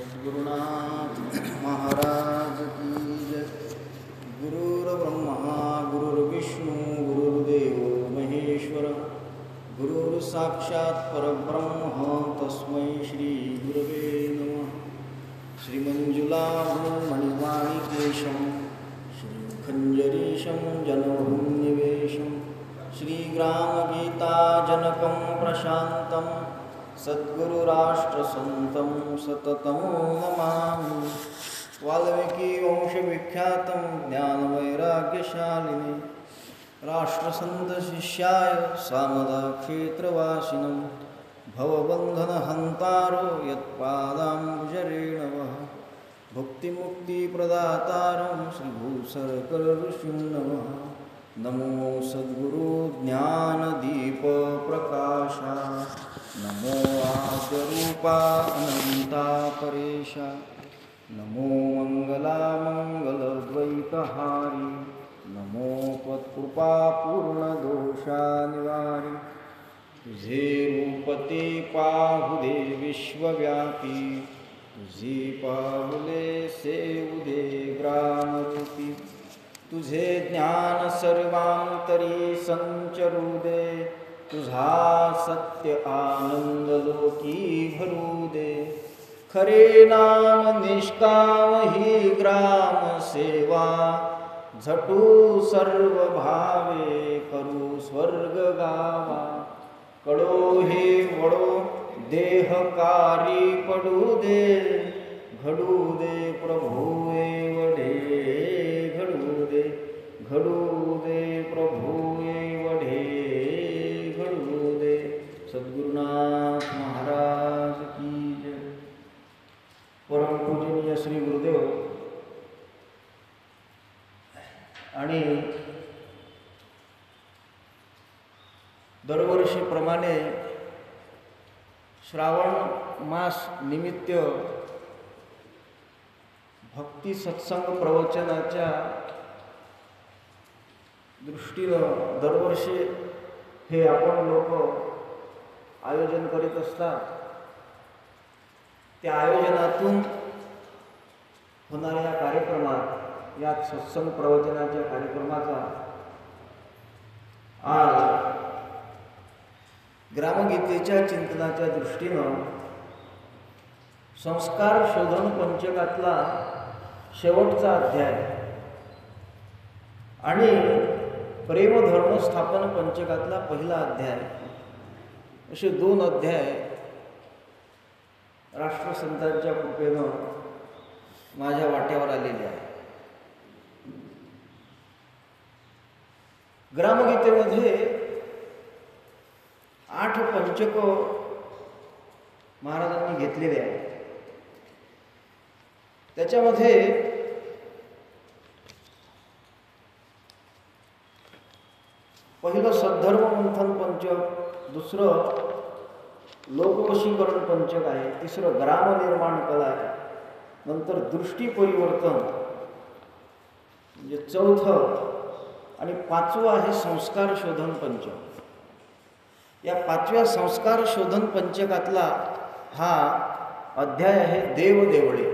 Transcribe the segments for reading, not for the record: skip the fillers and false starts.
सद्गुरुनाथ महाराज की जय। गुरुर्ब्रह्मा गुरुर्विष्णु गुरुर्देव महेश्वर, गुरुर्साक्षात् परब्रह्म तस्मै श्री गुरवे नमः। श्रीमञ्जुलाभूमणिमाणिकेशं श्रीखञ्जरीशं जनभून्निवेशं श्रीग्रामगीताजनकं प्रशान्तं सद्गुरुराष्ट्रसन्तं सततं नमामि। वाल्मीकि वंशविख्यातं ज्ञानवैराग्यशालिने राष्ट्रसन्त शिष्याय सामदाक्षेत्रवासिनं भवबन्धनहन्तारो यत्पादाम्बुजरेणवः भुक्तिमुक्तिप्रदातारं श्रीभूसरकरऋषिं नमः। नमो सद्गुरु ज्ञानदीपप्रकाशा, नमो आद्यरूपा अनन्ता परेशा, नमो मङ्गलामङ्गलद्वैतहारी, नमो त्वत्कृपापूर्णदोषानिवारि। तुझे रूपते पाहुदे विश्वव्यापी, तुझी पाहुले सेवुदे ग्रामरूपी। तुझे ज्ञान सर्वांतरी संचरू दे, तुझा सत्य आनंद लोकी भरू दे। खरे नाम निष्काम ही ग्राम सेवा, झटू सर्व भावे करू स्वर्ग गावा। कडो हे वडो देहकारी पडू दे, घडू दे प्रभुए वडे घडू दे, घडू दे प्रभुए वडे घडू दे। सद्गुरुनाथ महाराज की जय। परम पूजनीय श्री गुरुदेव आणि दरवर्षीप्रमाणे श्रावण मास निमित्त भक्ती सत्संग प्रवचनाच्या दृष्टीनं दरवर्षी हे आपण लोक आयोजन करीत असतात। त्या आयोजनातून होणाऱ्या कार्यक्रमात, या सत्संग प्रवचनाच्या कार्यक्रमाचा आज ग्रामगीतेच्या चिंतनाच्या दृष्टीनं संस्कार शोधन पंचकातला शेवटचा अध्याय आणि प्रेमधर्म स्थापन पंचकातला पहिला अध्याय, असे दोन अध्याय राष्ट्रसंतांच्या कृपेनं माझ्या वाट्यावर आलेले आहे। ग्रामगीतेमध्ये 8 पंचक महाराजांनी घेतलेले आहेत। त्याच्यामध्ये पहिलं सद्धर्म मंथन पंचक, दुसरं लोकवशीकरण पंचक आहे, तिसरं ग्रामनिर्माण कला आहे, नंतर दृष्टी परिवर्तन म्हणजे चौथं, आणि 5वं आहे संस्कार शोधन पंचक। या 5व्या संस्कार शोधन पंचकातला हा अध्याय आहे देवदेवळे।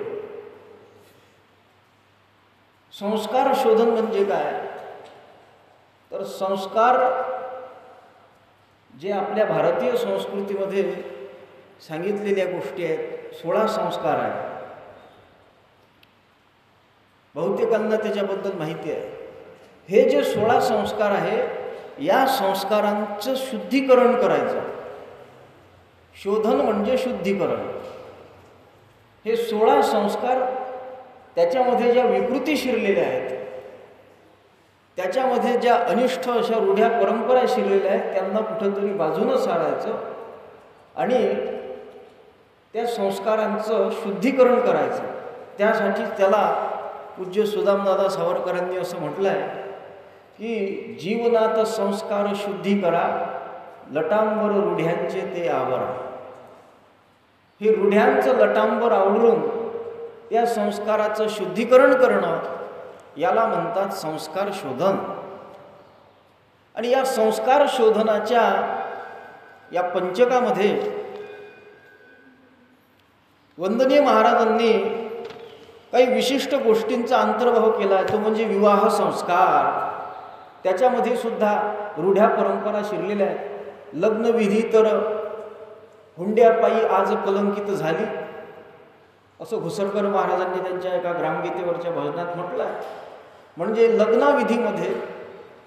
संस्कार शोधन म्हणजे काय तर संस्कार जे आपल्या भारतीय संस्कृतीमध्ये सांगितलेल्या गोष्टी आहेत, 16 संस्कार आहेत। बहुतेकांना त्याच्याबद्दल माहिती आहे। हे जे 16 संस्कार आहे, या संस्कारांचं शुद्धीकरण करायचं। शोधन म्हणजे शुद्धीकरण। हे 16 संस्कार, त्याच्यामध्ये ज्या विकृती शिरलेल्या आहेत, त्याच्यामध्ये ज्या अनिष्ट अशा रूढ्या परंपरा शिरलेल्या आहेत, त्यांना कुठंतरी बाजूनं सारायचं आणि त्या संस्कारांचं शुद्धीकरण करायचं। त्यासाठी त्याला पूज्य सुदामदादा सावरकरांनी असं म्हटलं आहे की जीवनात संस्कार शुद्धी करा, लटांबर रूढ्यांचे ते आवरा। हे रूढ्यांचं लटांबर आवरून त्या संस्काराचं शुद्धीकरण करणं, याला म्हणतात संस्कार शोधन। आणि या संस्कार शोधनाच्या या पंचकामध्ये वंदनीय महाराजांनी काही विशिष्ट गोष्टींचा अंतर्भाव केला आहे, तो म्हणजे विवाह संस्कार. त्याच्यामध्ये सुद्धा रूढ्या परंपरा शिरलेल्या आहेत. लग्नविधी तर हुंड्यापायी आज कलंकित झाली, असं घुसरकर महाराजांनी त्यांच्या एका ग्रामगीतेवरच्या भजनात म्हटलं आहे. म्हणजे लग्नविधीमध्ये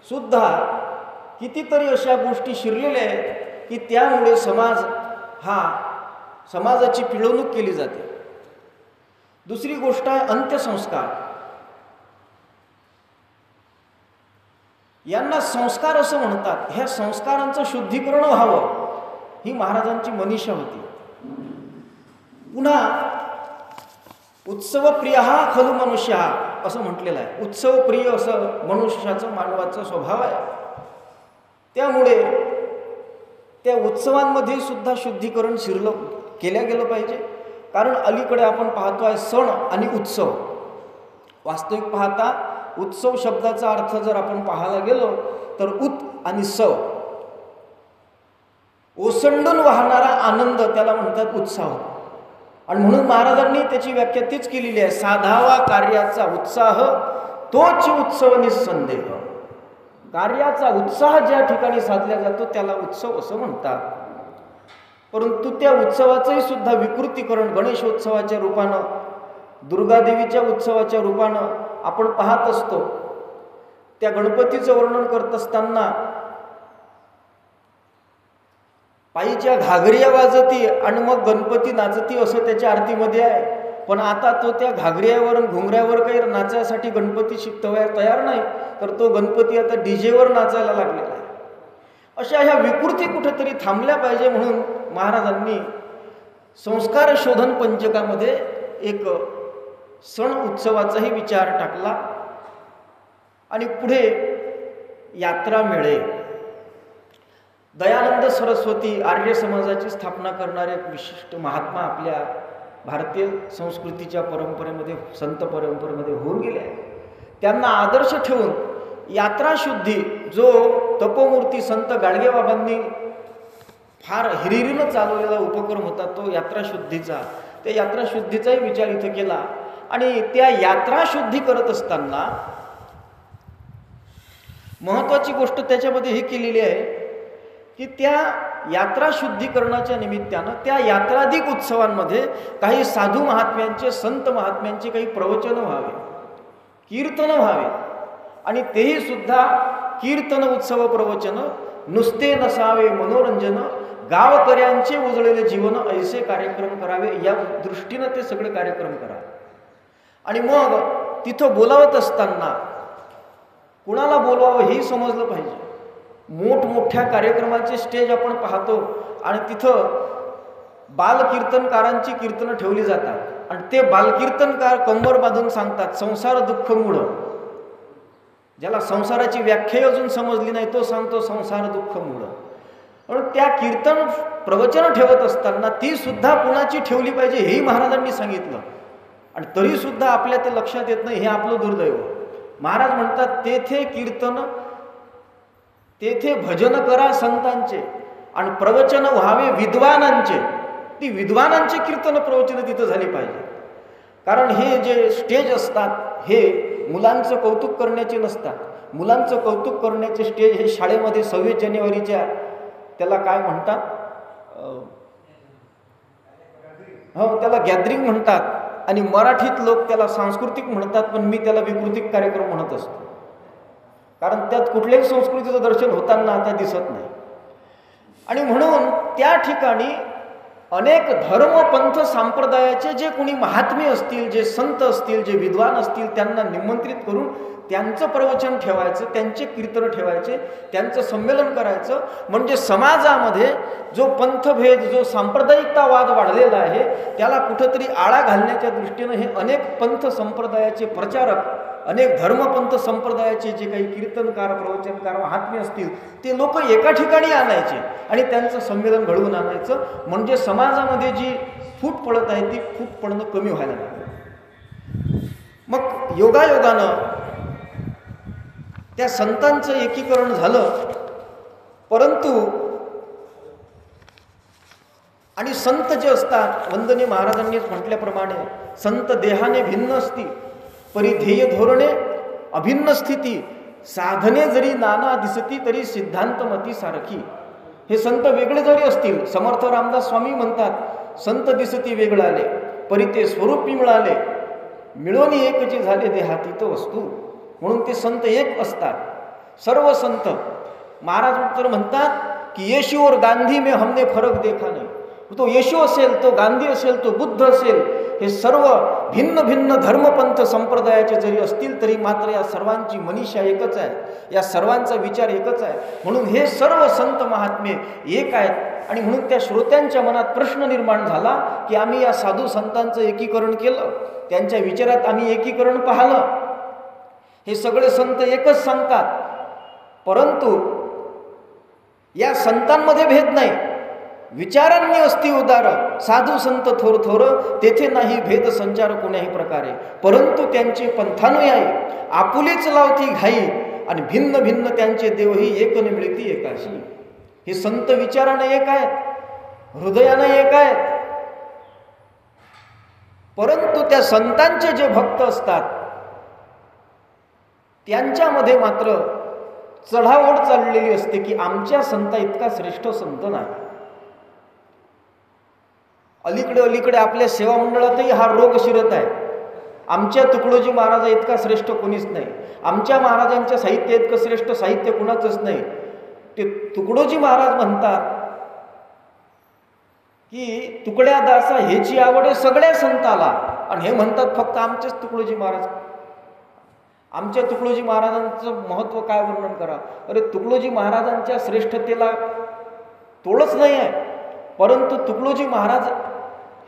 सुद्धा कितीतरी अशा गोष्टी शिरलेल्या आहेत की त्यामुळे समाजाची पिळवणूक केली जाते. दुसरी गोष्ट आहे अंत्यसंस्कार. यांना संस्कार असं म्हणतात. ह्या संस्कारांचं शुद्धीकरण व्हावं ही महाराजांची मनीषा होती. पुन्हा उत्सवप्रिय हा खलु मनुष्य असं म्हटलेलं आहे. उत्सवप्रिय असं मनुष्याचं मानवाचा स्वभाव आहे. त्यामुळे त्या उत्सवांमध्ये सुद्धा शुद्धीकरण केलं गेलं पाहिजे. कारण अलीकडे आपण पाहतो आहे सण आणि उत्सव. वास्तविक पाहता उत्सव शब्दाचा अर्थ जर आपण पाहायला गेलो तर उत आणि सव, ओसंडून वाहणारा आनंद त्याला म्हणतात उत्साह. आणि म्हणून महाराजांनी त्याची व्याख्या तीच केलेली आहे. साधावा कार्याचा उत्साह तोच उत्सव निस्संदेह. कार्याचा उत्साह ज्या ठिकाणी साधला जातो त्याला उत्सव असं म्हणतात. परंतु त्या उत्सवाचंही सुद्धा विकृतीकरण गणेशोत्सवाच्या रूपानं, दुर्गादेवीच्या उत्सवाच्या रूपानं आपण पाहत असतो. त्या गणपतीचं वर्णन करत असताना पायीच्या घागरिया वाजती आणि मग गणपती नाचती असं त्याच्या आरतीमध्ये आहे. पण आता तो त्या घागरियावर आणि घुंगऱ्यावर काही नाचायसाठी गणपती तयार नाही, तर तो गणपती आता डीजेवर नाचायला लागलेला आहे. अशा ह्या विकृती कुठेतरी थांबल्या पाहिजे म्हणून महाराजांनी संस्कार शोधन पंचकामध्ये एक सण उत्सवाचाही विचार टाकला. आणि पुढे यात्रा मेळे. दयानंद सरस्वती आर्य समाजाची स्थापना करणारे एक विशिष्ट महात्मा आपल्या भारतीय संस्कृतीच्या परंपरेमध्ये, संत परंपरेमध्ये होऊन गेले आहेत. त्यांना आदर्श ठेवून यात्राशुद्धी जो तपोमूर्ती संत गाडगेबाबांनी फार हिरिरीनं चालवलेला उपक्रम होता तो यात्राशुद्धीचा, त्या यात्राशुद्धीचाही विचार इथं केला. आणि त्या यात्राशुद्धी करत असताना महत्त्वाची गोष्ट त्याच्यामध्ये ही केलेली आहे की त्या यात्रा शुद्धीकरणाच्या निमित्तानं त्या यात्राधिक उत्सवांमध्ये काही साधू महात्म्यांचे, संत महात्म्यांचे काही प्रवचनं व्हावे, कीर्तनं व्हावे. आणि तेही सुद्धा कीर्तन उत्सव प्रवचन नुसते नसावे मनोरंजन, गावकऱ्यांचे उजळलेले जीवन ऐसे कार्यक्रम करावे, या दृष्टीनं ते सगळे कार्यक्रम करावे. आणि मग तिथं बोलावत असताना कुणाला बोलवावं हेही समजलं पाहिजे. मोठमोठ्या कार्यक्रमाचे स्टेज आपण पाहतो आणि तिथं बालकीर्तनकारांची कीर्तनं ठेवली जातात आणि ते बालकीर्तनकार कंबर बांधून सांगतात संसार दुःख मूळ. ज्याला संसाराची व्याख्या अजून समजली नाही तो सांगतो संसार दुःख मूळ. पण त्या कीर्तन प्रवचन ठेवत असताना ती सुद्धा कुणाची ठेवली पाहिजे हेही महाराजांनी सांगितलं. आणि तरी सुद्धा आपल्या ते लक्षात येत नाही, हे आपलं दुर्दैव. महाराज म्हणतात तेथे कीर्तन, तेथे भजन करा संतांचे आणि प्रवचन व्हावे विद्वानांचे. ती विद्वानांचे कीर्तन प्रवचन तिथं झाली पाहिजे. कारण हे जे स्टेज असतात हे मुलांचं कौतुक करण्याचे नसतात. मुलांचं कौतुक करण्याचे स्टेज हे शाळेमध्ये 26 जानेवारीच्या त्याला काय म्हणतात, हो त्याला गॅदरिंग म्हणतात. आणि मराठीत लोक त्याला सांस्कृतिक म्हणतात, पण मी त्याला विकृतिक कार्यक्रम म्हणत असतो. कारण त्यात कुठल्याही संस्कृतीचं दर्शन होताना आता दिसत नाही. आणि म्हणून त्या ठिकाणी अनेक धर्म पंथ संप्रदायाचे जे कोणी महात्मे असतील, जे संत असतील, जे विद्वान असतील त्यांना निमंत्रित करून त्यांचं प्रवचन ठेवायचं, त्यांचे कीर्तन ठेवायचे, त्यांचं संमेलन करायचं. म्हणजे समाजामध्ये जो पंथभेद, जो सांप्रदायिकतावाद वाढलेला आहे त्याला कुठंतरी आळा घालण्याच्या दृष्टीनं हे अनेक पंथ संप्रदायाचे प्रचारक, अनेक धर्मपंथ संप्रदायाचे जे काही कीर्तनकार, प्रवचनकार, महात्मे असतील ते लोक एका ठिकाणी आणायचे आणि त्यांचं संमेलन घडवून आणायचं. म्हणजे समाजामध्ये जी फूट पडत आहे ती फूट पडणं कमी व्हायला लागलं. मग योगायोगानं त्या संतांचं एकीकरण झालं. परंतु आणि संत जे असतात, वंदनीय महाराजांनीच म्हटल्याप्रमाणे, संत देहाने भिन्न असती, परी ध्येय धोरणे अभिन्न स्थिती, साधने जरी नाना दिसती तरी सिद्धांत मती सारखी. हे संत वेगळे जरी असतील, समर्थ रामदास स्वामी म्हणतात, संत दिसती वेगळाले परी ते स्वरूपी मिळाले, मिळून एकची झाले देहातीत वस्तू. म्हणून ते संत एक असतात. सर्व संत महाराज तर म्हणतात की येशू और गांधी में हमने फरक देखा नाही. तो येशू असेल, तो गांधी असेल, तो बुद्ध असेल, हे सर्व भिन्न भिन्न धर्मपंथ संप्रदायाचे जरी असतील तरी मात्र या सर्वांची मनीषा एकच आहे, या सर्वांचा विचार एकच आहे. म्हणून हे सर्व संत महात्मे एक आहेत. आणि म्हणून त्या श्रोत्यांच्या मनात प्रश्न निर्माण झाला की आम्ही या साधू संतांचं एकीकरण केलं, त्यांच्या विचारात आम्ही एकीकरण पाहिलं. हे सगळे संत एकच सांगतात, परंतु या संतांमध्ये भेद नाही. विचारांनी असती उदार, साधू संत थोर थोर, तेथे नाही भेद संचार कोण्याही प्रकारे. परंतु त्यांचे पंथानुयायी आपुलेच लावती घाई, आणि भिन्न भिन्न त्यांचे देवही एक न मिळती एकाशी. हे संत विचारानं एक आहेत, हृदयानं एक आहेत, परंतु त्या संतांचे जे भक्त असतात त्यांच्यामध्ये मात्र चढाओढ चाललेली असते की आमच्या संता इतका श्रेष्ठ संत नाही. अलीकडे आपल्या सेवा मंडळातही हा रोग शिरत आहे. आमच्या तुकडोजी महाराजा इतका श्रेष्ठ कोणीच नाही, आमच्या महाराजांच्या साहित्य इतकं श्रेष्ठ साहित्य कुणाचंच नाही. ते तुकडोजी महाराज म्हणतात की तुकड्या दासा ह्याची आवड आहे सगळ्या संताला, आणि हे म्हणतात फक्त आमचेच तुकडोजी महाराज. आमच्या तुकडोजी महाराजांचं महत्त्व काय वर्णन करा. अरे तुकडोजी महाराजांच्या श्रेष्ठतेला तोडच नाही आहे, परंतु तुकडोजी महाराज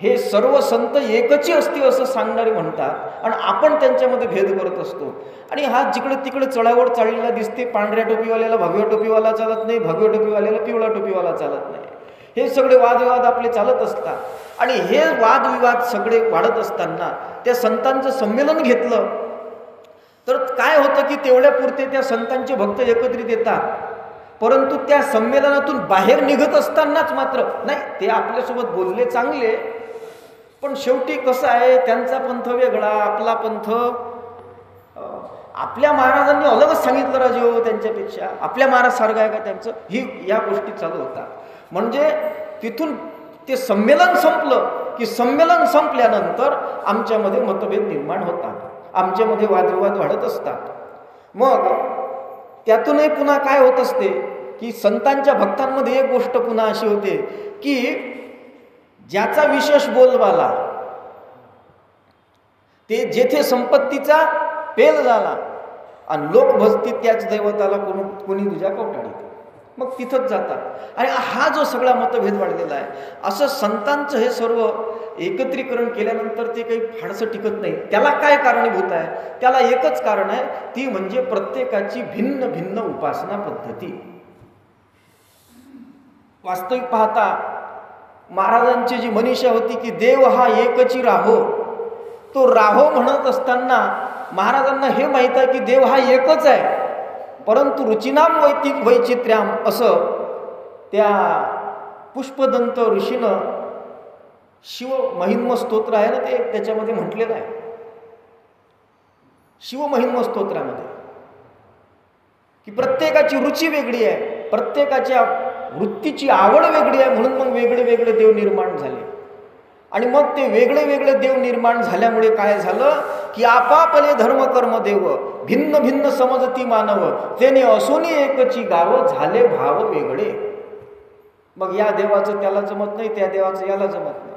हे सर्व संत एकची असती असं सांगणारे म्हणतात, आणि आपण त्यांच्यामध्ये भेद करत असतो. आणि हा जिकडे तिकडे चढावड चाललेला दिसते. पांढऱ्या टोपीवाल्याला भगव्या टोपीवाला चालत नाही, भगव्या टोपीवाल्याला पिवळा टोपीवाला चालत नाही. हे सगळे वादविवाद आपले चालत असतात. आणि हे वादविवाद सगळे वाढत असताना त्या संतांचं संमेलन घेतलं तर काय होतं की तेवढ्या पुरते त्या संतांचे भक्त एकत्रित येतात, परंतु त्या संमेलनातून बाहेर निघत असतानाच मात्र नाही, ते आपल्यासोबत बोलले चांगले, पण शेवटी कसं आहे, त्यांचा पंथ वेगळा, आपला पंथ. आपल्या महाराजांनी अलगच सांगितलं राजे हो त्यांच्यापेक्षा, आपल्या महाराज सारखं आहे का त्यांचं, ही या गोष्टी चालू होतात. म्हणजे तिथून ते संमेलन संपलं की संमेलन संपल्यानंतर आमच्यामध्ये मतभेद निर्माण होतात, आमच्यामध्ये वादविवाद वाढत असतात. मग त्यातूनही पुन्हा काय होत असते की संतांच्या भक्तांमध्ये एक गोष्ट पुन्हा अशी होते की ज्याचा विशेष बोलबाला ते जेथे संपत्तीचा पेल झाला आणि लोक भजती त्याच दैवताला कोणी तुझ्या कवटाळीत, मग तिथंच जातात. आणि हा जो सगळा मतभेद वाढलेला आहे, असं संतांचं हे सर्व एकत्रीकरण केल्यानंतर ते काही फारसं टिकत नाही. त्याला काय कारणीभूत आहे, त्याला एकच कारण आहे, ती म्हणजे प्रत्येकाची भिन्न भिन्न उपासना पद्धती. वास्तविक पाहता महाराजांची जी मनीषा होती की देव हा एकची राहो, तो राहो म्हणत असताना महाराजांना हे माहीत आहे की देव हा एकच आहे, परंतु रुचिनाम वैचित्र्याम असं त्या पुष्पदंत ऋषीनं शिवमहिम्न स्तोत्र आहे ना, ते त्याच्यामध्ये म्हटलेलं आहे. शिवमहिम्न स्तोत्रामध्ये की प्रत्येकाची रुची वेगळी आहे, प्रत्येकाच्या वृत्तीची आवड वेगळी आहे, म्हणून मग वेगळे वेगळे देव निर्माण झाले. आणि मग ते वेगळे वेगळे देव निर्माण झाल्यामुळे काय झालं की आपापले धर्म कर्म देव भिन्न भिन्न समजती मानव, तेने असोनी एकची गाव झाले भाव वेगळे. मग या देवाचं त्याला जमत नाही, त्या देवाचं याला जमत नाही,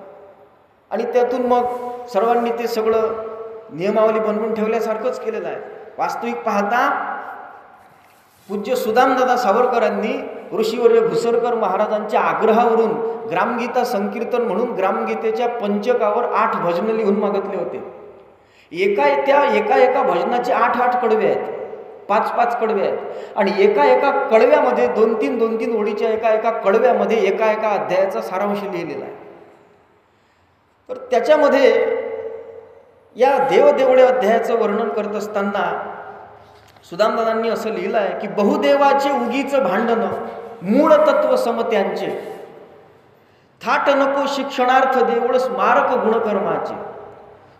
आणि त्यातून मग सर्वांनी ते सगळं नियमावली बनवून ठेवल्यासारखंच केलेलं आहे. वास्तविक पाहता पूज्य सुदामदादा सावरकरांनी ऋषीवर्य घुसरकर महाराजांच्या आग्रहावरून ग्रामगीता संकीर्तन म्हणून ग्रामगीतेच्या पंचकावर 8 भजनं लिहून मागितले होते. एका भजनाचे 8 कडवे आहेत, 5 कडवे आहेत, आणि एका कडव्यामध्ये 2-3 ओळीच्या एका कडव्यामध्ये एका अध्यायाचा सारांश लिहिलेला आहे. तर त्याच्यामध्ये या देवदेवळे अध्यायाचं वर्णन करत असताना सुदामदादांनी असं लिहिलं आहे की बहुदेवाचे उगीच भांडण मूळ तत्व समत्यांचे थाट नको शिक्षणार्थ देऊळ स्मारक गुणकर्माचे,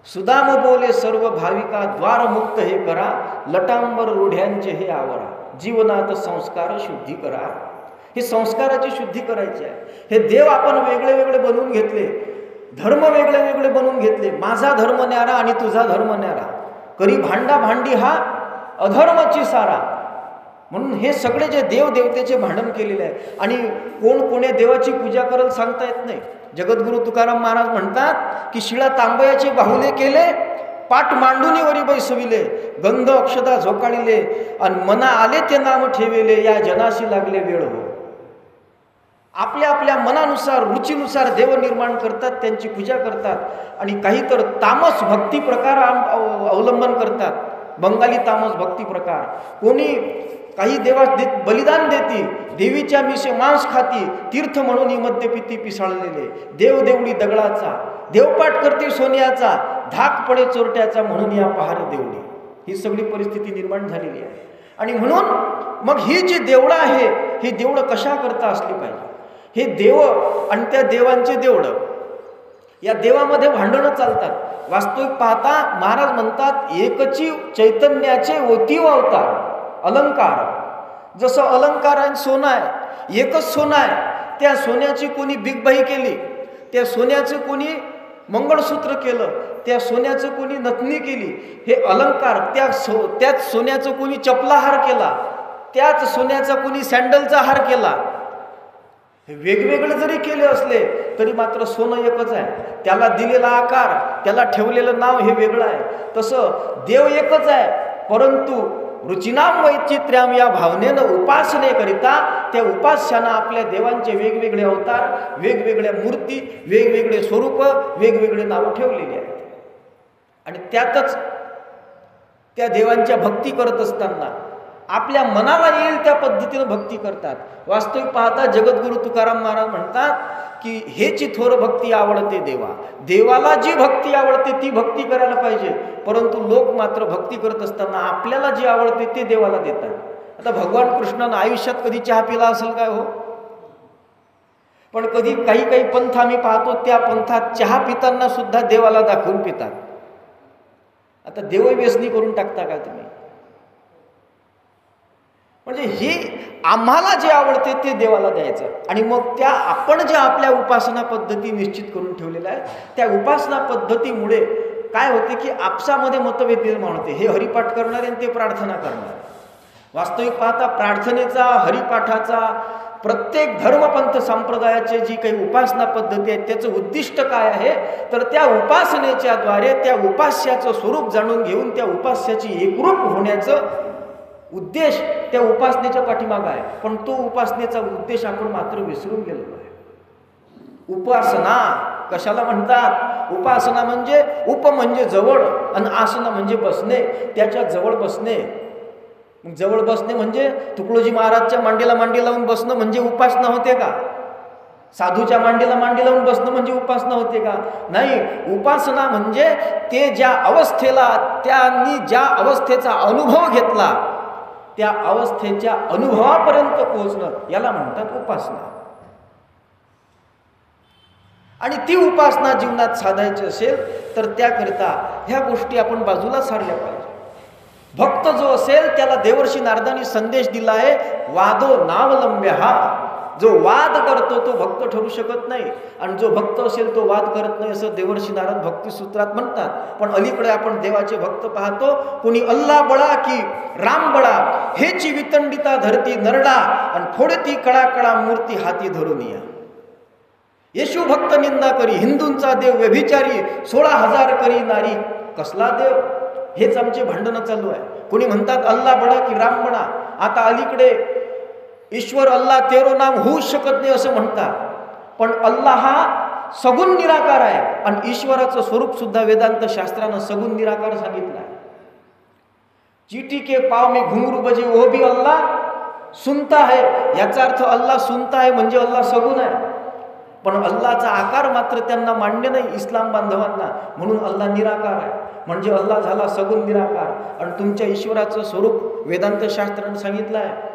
सुदाम बोले सर्व भाविका द्वार मुक्त हे करा, लटांबर रूढ्यांचे हे आवरा, जीवनात संस्कार शुद्धी करा. हे संस्काराची शुद्धी करायची आहे. हे देव आपण वेगळे वेगळे बनवून घेतले, धर्म वेगळे वेगळे बनवून घेतले. माझा धर्म न्यारा आणि तुझा धर्म न्यारा, करी भांडा भांडी हा अधर्माची सारा. म्हणून हे सगळे जे देव देवतेचे भांडण केलेले आहे. आणि कोण कोण्या देवाची पूजा करल सांगता येत नाही. जगद्गुरु तुकाराम महाराज म्हणतात की शिळा तांबयाचे बाहुले केले, पाठ मांडूनी वरी बैसविले, गंध अक्षता झोकाळिले, आणि मना आले ते नाम ठेविले, या जनाशी लागले वेळ हो. आपल्या आपल्या मनानुसार रुचीनुसार देव निर्माण करतात, त्यांची पूजा करतात. आणि काही तर तामस भक्ती प्रकार अवलंबन करतात, बंगाली तामस भक्ती प्रकार. कोणी काही देवास बलिदान देती, देवीच्या मिशे मांस खाती, तीर्थ म्हणून मद्यपिती पिसाळलेले, देव देवडी दगडाचा, देवपाठ करते सोन्याचा, धाक पडे चोरट्याचा, म्हणून या पहारे देवडी. ही सगळी परिस्थिती निर्माण झालेली आहे. आणि म्हणून मग ही जी देवळं आहे, ही देवळं कशा करता असली पाहिजे. हे देव आणि त्या देवांचे देवळं, या देवामध्ये भांडणं चालतात. वास्तविक पाहता महाराज म्हणतात एकची चैतन्याचे ओतीव अवतार अलंकार. जसं अलंकार आहे सोनं आहे, एकच सोनं आहे, त्या सोन्याची कोणी बिगबाई केली, त्या सोन्याचं कोणी मंगळसूत्र केलं, त्या सोन्याचं कोणी नथनी केली, हे अलंकार. त्याच सोन्याचं कोणी चपला हार केला, त्याच सोन्याचा कोणी सँडलचा हार केला. हे वेगवेगळे जरी केले असले तरी मात्र सोनं एकच आहे. त्याला दिलेला आकार, त्याला ठेवलेलं नाव हे वेगळं आहे. तसं देव एकच आहे, परंतु रुचिनाम वैचित्र्याम या भावनेनं उपासनेकरिता त्या उपास्यांना आपल्या देवांचे वेगवेगळे अवतार, वेगवेगळ्या मूर्ती, वेगवेगळे स्वरूप, वेगवेगळे नावं ठेवलेली आहेत. आणि त्यातच त्या देवांच्या भक्ती करत असताना आपल्या मनाला येईल त्या पद्धतीनं भक्ती करतात. वास्तविक पाहता जगद्गुरु तुकाराम महाराज म्हणतात की हेची थोर भक्ती आवडते देवा. देवाला जी भक्ती आवडते ती भक्ती करायला पाहिजे, परंतु लोक मात्र भक्ती करत असताना आपल्याला जी आवडते ते देवाला देतात. आता भगवान कृष्णानं आयुष्यात कधी चहा पिला असेल काय हो? पण कधी काही पंथ आम्ही पाहतो, त्या पंथात चहा पिताना सुद्धा देवाला दाखवून पितात. आता देव व्यसनी करून टाकता काय तुम्ही? म्हणजे हे आम्हाला जे आवडते ते देवाला द्यायचं. आणि मग त्या आपण ज्या आपल्या उपासना पद्धती निश्चित करून ठेवलेल्या आहेत, त्या उपासना पद्धतीमुळे काय होते की आपसामध्ये मतभेद निर्माण होते. हे हरिपाठ करणारे आणि ते प्रार्थना करणारे. वास्तविक पाहता प्रार्थनेचा, हरिपाठाचा, प्रत्येक धर्मपंथ संप्रदायाचे जी काही उपासना पद्धती आहेत त्याचं उद्दिष्ट काय आहे, तर त्या उपासनेच्या द्वारे त्या उपास्याचं स्वरूप जाणून घेऊन त्या उपास्याची एकरूप होण्याचं उद्देश त्या उपासनेच्या पाठीमागं आहे. पण तो उपासनेचा उद्देश आपण मात्र विसरून गेलेलो आहे. उपासना कशाला म्हणतात? उपासना म्हणजे उप म्हणजे जवळ आणि आसना म्हणजे बसणे, त्याच्या जवळ बसणे. जवळ बसणे म्हणजे तुकडोजी महाराजच्या मांडीला मांडी लावून बसणं म्हणजे उपासना होते का? साधूच्या मांडीला मांडी लावून बसणं म्हणजे उपासना होते का? नाही. उपासना म्हणजे ते ज्या अवस्थेला, त्यांनी ज्या अवस्थेचा अनुभव घेतला त्या अवस्थेच्या अनुभवापर्यंत पोहोचणं, याला म्हणतात उपासना. आणि ती उपासना जीवनात साधायची असेल तर त्याकरिता ह्या गोष्टी आपण बाजूला सारल्या पाहिजे. भक्त जो असेल त्याला देवर्षी नारदांनी संदेश दिला आहे, वादो नावलंब्य. हा जो वाद करतो तो भक्त ठरू शकत नाही, आणि जो भक्त असेल तो वाद करत नाही, असं देवर्षी नारद भक्तिसूत्रात म्हणतात. पण अलीकडे आपण देवाचे भक्त पाहतो, कोणी अल्ला बळा की राम बळा, हेची वितंडिता धरती नरडा, आणि फोडती कळा कळा मूर्ती हाती धरून या. येशू भक्त निंदा करी, हिंदूंचा देव व्यभिचारी, 16,000 करी नारी. कसला देव? हेच आमचे भांडणं चालू आहे. कोणी म्हणतात अल्ला बडा की राम बडा. आता अलीकडे ईश्वर अल्लाह तेरो नाम होऊच शकत नाही असं म्हणतात. पण अल्लाह हा सगुण निराकार आहे, आणि ईश्वराचं स्वरूप सुद्धा वेदांत शास्त्रानं सगुण निराकार सांगितलं आहे. चीटी के पाव में घुंगरू बजे वो भी अल्लाह सुनता है. याचा अर्थ अल्लाह सुनता है म्हणजे अल्लाह सगुण आहे. पण अल्लाहचा आकार मात्र त्यांना मान्य नाही इस्लाम बांधवांना, म्हणून अल्लाह निराकार आहे. म्हणजे अल्लाह झाला सगुण निराकार, आणि तुमच्या ईश्वराचं स्वरूप वेदांत शास्त्रानं सांगितलं आहे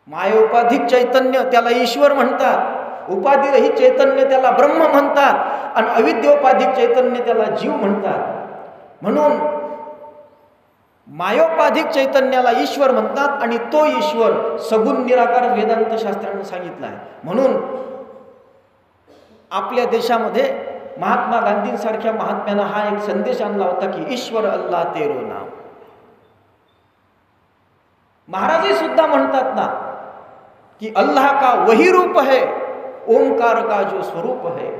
मायोपाधिक चैतन्य, त्याला ईश्वर म्हणतात. उपाधिरहित चैतन्य त्याला ब्रह्म म्हणतात आणि अविद्योपाधिक चैतन्य त्याला जीव म्हणतात. म्हणून मायोपाधिक चैतन्याला ईश्वर म्हणतात आणि तो ईश्वर सगुण निराकार वेदांत शास्त्राने सांगितला आहे. म्हणून आपल्या देशामध्ये महात्मा गांधींसारख्या महात्म्यानं हा एक संदेश आणला होता की ईश्वर अल्लाह तेरो नाम. महाराजही सुद्धा म्हणतात ना कि अल्लाह का वही रूप है, ओंकार का जो स्वरूप है,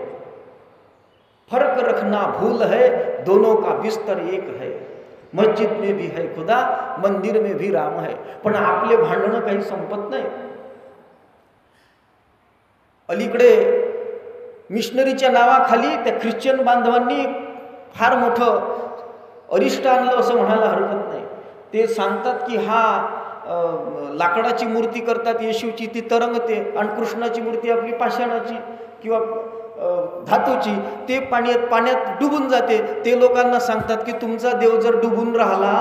फर्क रखना भूल है, दोनों का बिस्तर एक है. मस्जिद में भी है खुदा, मंदिर में भी राम है. पण आपले भांडणं काही संपत नाही. अलीकडे मिशनरीच्या नावाखाली त्या ख्रिश्चन बांधवांनी फार मोठं अरिष्ट आणलं असं म्हणायला हरकत नाही. ते सांगतात की हा लाकडाची मूर्ती करतात येशूची, ती तरंगते, आणि कृष्णाची मूर्ती आपली पाषाणाची किंवा धातूची, ते पाण्यात डुबून जाते. ते लोकांना सांगतात की तुमचा देव जर डुबून राहिला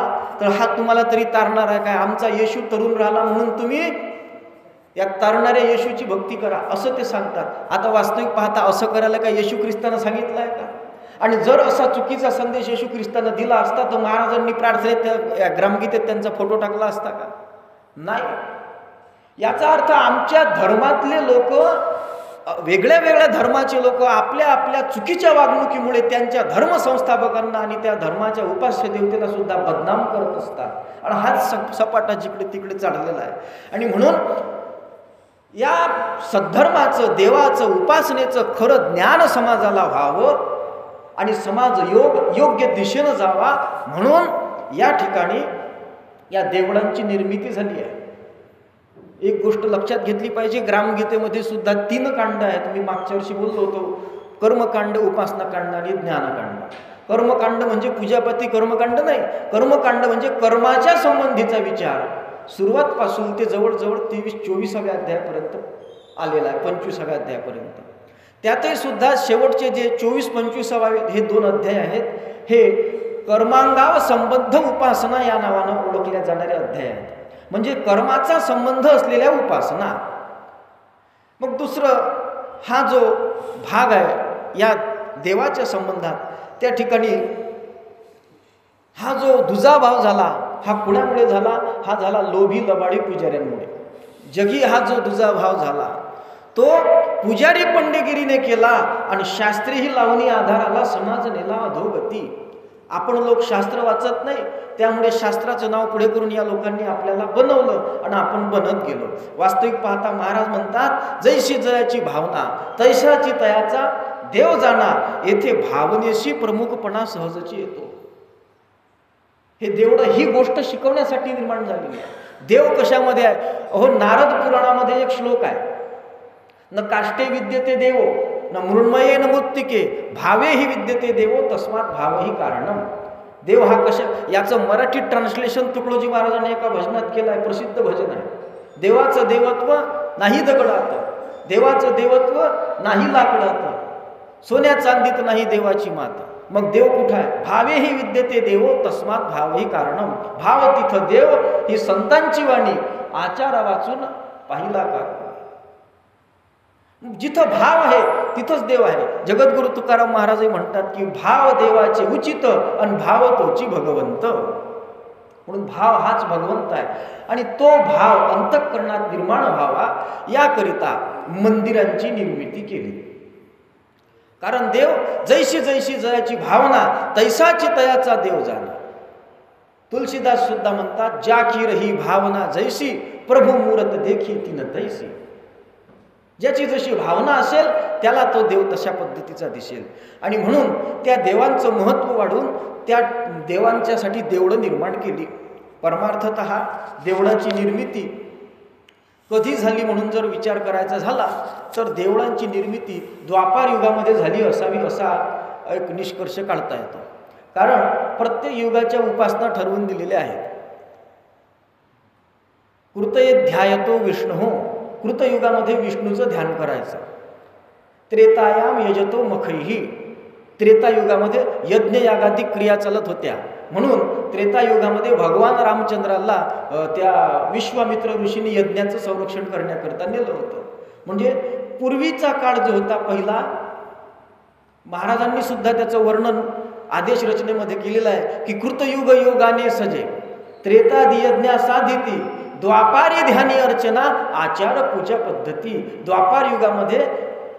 तर हा तुम्हाला तरी तारणार आहे काय? आमचा येशू तरुण राहिला म्हणून तुम्ही या तारणाऱ्या येशूची भक्ती करा, असं ते सांगतात. आता वास्तविक पाहता असं करायला काय येशू ख्रिस्तानं सांगितलं आहे का? आणि जर असा चुकीचा संदेश येशू ख्रिस्तानं दिला असता तर महाराजांनी प्रार्थनेत ग्रामगीतेत त्यांचा फोटो टाकला असता का? नाही. याचा अर्थ आमच्या धर्मातले लोक, वेगळ्या वेगळ्या धर्माचे लोक आपल्या आपल्या चुकीच्या वागणुकीमुळे त्यांच्या धर्मसंस्थापकांना आणि त्या धर्माच्या उपास्य देवतेला सुद्धा बदनाम करत असतात. आणि हाच सपाटा जिकडे तिकडे चढलेला आहे. आणि म्हणून या सद्धर्माचं, देवाचं, उपासनेचं खरं ज्ञान समाजाला व्हावं आणि समाज योग्य दिशेनं जावा म्हणून या ठिकाणी या देवळांची निर्मिती झाली आहे. एक गोष्ट लक्षात घेतली पाहिजे, ग्रामगीतेमध्ये सुद्धा 3 कांड आहेत. मी मागच्या वर्षी बोललो होतो, कर्मकांड, उपासनाकांड आणि ज्ञानकांड. कर्मकांड म्हणजे पूजापती कर्मकांड नाही. कर्मकांड म्हणजे कर्माच्या संबंधीचा विचार सुरुवातपासून ते जवळजवळ 23-24व्या अध्यायापर्यंत आलेला आहे, 25व्या अध्यायापर्यंत. त्यातही सुद्धा शेवटचे जे 24-25 हे 2 अध्याय आहेत, हे कर्मांगाव संबद्ध उपासना या नावानं ओळखल्या जाणारे अध्याय आहेत. म्हणजे कर्माचा संबंध असलेल्या उपासना. मग दुसरं हा जो भाग आहे या देवाच्या संबंधात, त्या ठिकाणी हा जो दुजाभाव झाला हा कुणामुळे झाला? हा झाला लोभी लबाडी पुजाऱ्यांमुळे. जगी हा जो दुजाभाव झाला तो पुजारी पंडेगिरीने केला आणि शास्त्रीही लावणी आधाराला समाज नेला अधोगती. आपण लोक शास्त्र वाचत नाही, त्यामुळे शास्त्राचं नाव पुढे करून या लोकांनी आपल्याला बनवलं आणि आपण बनत गेलो. वास्तविक पाहता महाराज म्हणतात, जैशी जयाची भावना तैसाची तयाचा देव जाणा, येथे भावनेशी प्रमुखपणा सहजची येतो. हे देवळं ही गोष्ट शिकवण्यासाठी निर्माण झालेली आहे. देव कशामध्ये आहे? अहो, नारद पुराणामध्ये एक श्लोक आहे, न काष्टे विद्यते देवो न मृण्मये न मृत्तिके भावे ही विद्यते देवो तस्मात भाव ही कारणम. देव हा कशा, याचं मराठी ट्रान्सलेशन तुकडोजी महाराजांनी एका भजनात केलं आहे, प्रसिद्ध भजन आहे. देवाचं देवत्व नाही दगडात, देवाचं देवत्व नाही लाकडात, सोन्या चांदीत नाही देवाची मात. मग देव कुठं आहे? भावे ही विद्यते देवो तस्मात भाव ही कारणम. भाव तिथं देव ही संतांची वाणी, आचारा वाचून पाहिला का? जिथं भाव आहे तिथंच देव आहे. जगद्गुरु तुकाराम महाराजही म्हणतात की भाव देवाचे उचित आणि भाव तोची भगवंत. म्हणून भाव हाच भगवंत आहे आणि तो भाव अंतःकरणात निर्माण व्हावा याकरिता मंदिरांची निर्मिती केली. कारण देव जैशी जैशी जयाची भावना तैसाची तयाचा देव जाणा. तुलसीदास सुद्धा म्हणतात, ज्या की रही भावना जैसी प्रभू मूरत देखी तिन तैसी. ज्याची जशी भावना असेल त्याला तो देव तशा पद्धतीचा दिसेल. आणि म्हणून त्या देवांचं महत्त्व वाढून त्या देवांच्यासाठी देवळं निर्माण केली. परमार्थतः देवळाची निर्मिती कधी झाली म्हणून जर विचार करायचा झाला तर देवळांची निर्मिती द्वापार युगामध्ये झाली असावी असा एक निष्कर्ष काढता येतो. कारण प्रत्येक युगाच्या उपासना ठरवून दिलेल्या आहेत. कृतये ध्यायतो विष्णू, कृतयुगामध्ये विष्णूचं ध्यान करायचं. त्रेतायाम यजतो मखैही, त्रेतायुगामध्ये यज्ञयागादी क्रिया चालत होत्या म्हणून त्रेतायुगामध्ये भगवान रामचंद्राला त्या विश्वामित्र ऋषींनी यज्ञाचं संरक्षण करण्याकरता नेलं होतं. म्हणजे पूर्वीचा काळ जो होता पहिला, महाराजांनी सुद्धा त्याचं वर्णन आदेश रचनेमध्ये केलेलं आहे की कृतयुग योगाने सजे, त्रेतादी यज्ञा साधिती, द्वापारी ध्यानी अर्चना, आचार पूजा पद्धती. द्वापार युगामध्ये